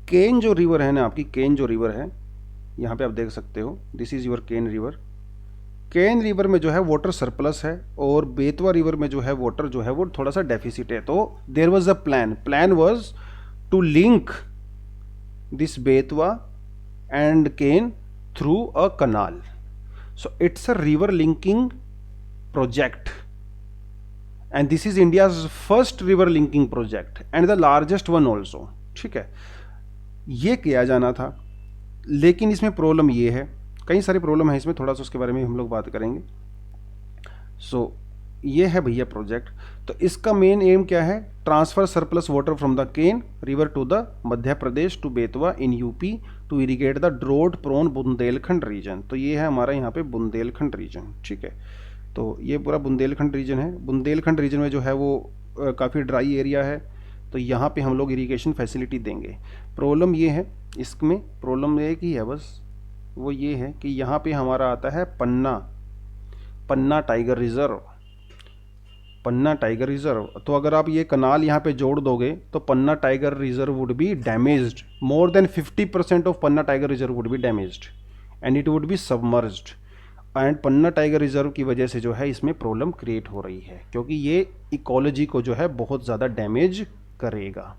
केन जो रिवर है ना आपकी, केन जो रिवर है, यहाँ पे आप देख सकते हो, this is your Ken river. Ken river में जो है वाटर सरप्लस है, और बेतवा रिवर में जो है वाटर जो है वो थोड़ा सा डेफिसिट है। तो there was a plan was to link this Betwa and Ken through a canal. So it's a river linking project, and this is India's first river linking project and the largest one also, ठीक है। ये किया जाना था, लेकिन इसमें problem ये है, कई सारी प्रॉब्लम है इसमें, थोड़ा सा उसके बारे में हम लोग बात करेंगे। सो ये है भैया प्रोजेक्ट। तो इसका मेन एम क्या है, transfer surplus water from the Ken river to the Madhya Pradesh to Betwa in UP to irrigate the drought prone Bundelkhand region. तो ये है हमारा यहाँ पे बुंदेलखंड रीजन, ठीक है। तो ये पूरा बुंदेलखंड रीजन है। बुंदेलखंड रीजन में जो है वो काफ़ी ड्राई एरिया है, तो यहाँ पे हम लोग इरिगेशन फैसिलिटी देंगे। प्रॉब्लम ये है, इसमें प्रॉब्लम एक ही है बस, वो ये है कि यहाँ पे हमारा आता है पन्ना टाइगर रिजर्व, पन्ना टाइगर रिजर्व। तो अगर आप ये कनाल यहाँ पे जोड़ दोगे तो Panna tiger reserve would be damaged, more than 50% of Panna tiger reserve would be damaged and it would be submerged. And Panna tiger reserve की वजह से जो है इसमें प्रॉब्लम क्रिएट हो रही है, क्योंकि ये इकोलॉजी को जो है बहुत ज़्यादा डैमेज करेगा,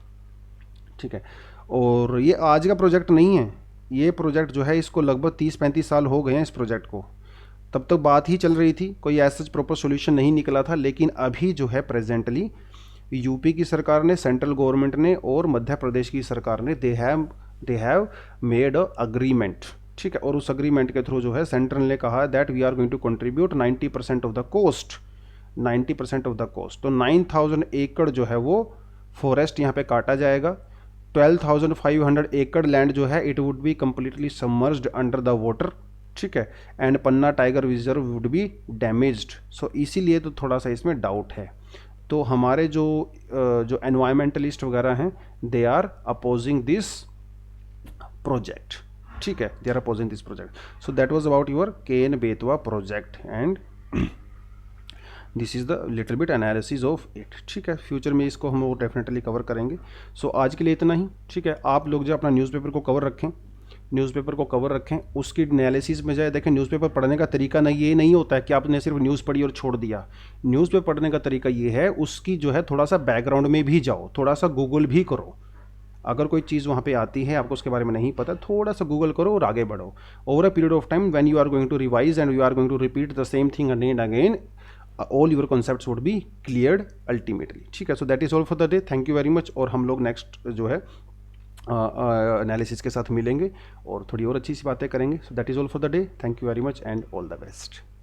ठीक है। और ये आज का प्रोजेक्ट नहीं है, ये प्रोजेक्ट जो है इसको लगभग 30-35 साल हो गए हैं इस प्रोजेक्ट को। तब तक बात ही चल रही थी, कोई ऐसा प्रॉपर सॉल्यूशन नहीं निकला था। लेकिन अभी जो है प्रेजेंटली यूपी की सरकार ने, सेंट्रल गवर्नमेंट ने और मध्य प्रदेश की सरकार ने they have made a agreement, ठीक है। और उस अग्रीमेंट के थ्रू जो है सेंट्रल ने कहा that we are going to contribute 90% of the cost, 90% of the cost. तो 9000 एकड़ जो है वो फॉरेस्ट यहाँ पे काटा जाएगा। 12,500 एकड़ लैंड जो है it would be completely submerged under the water, ठीक है। And Panna tiger reserve would be damaged. So इसीलिए तो थोड़ा सा इसमें डाउट है। तो हमारे जो एनवायरमेंटलिस्ट वगैरह हैं, they are opposing this project, ठीक है, they are opposing this project. So that was about your Ken Betwa project and this is the little bit analysis of it, ठीक है। फ्यूचर में इसको हम डेफिनेटली कवर करेंगे। सो आज के लिए इतना ही, ठीक है। आप लोग जो अपना न्यूज़पेपर को कवर रखें, न्यूज़पेपर को कवर रखें, उसकी एनालिसिस में जाए। देखें, न्यूज़पेपर पढ़ने का तरीका नहीं, ये नहीं होता है कि आपने सिर्फ न्यूज़ पढ़ी और छोड़ दिया। न्यूज़पेपर पढ़ने का तरीका ये है, उसकी जो है थोड़ा सा बैकग्राउंड में भी जाओ, थोड़ा सा गूगल भी करो। अगर कोई चीज़ वहाँ पे आती है, आपको उसके बारे में नहीं पता, थोड़ा सा गूगल करो और आगे बढ़ो। Over a period of time when you are going to revise and you are going to repeat the same thing again and again, all your concepts would be cleared ultimately, ठीक है। So that is all for the day. Thank you very much. और हम लोग next जो है analysis के साथ मिलेंगे और थोड़ी और अच्छी सी बातें करेंगे। So that is all for the day. Thank you very much and all the best.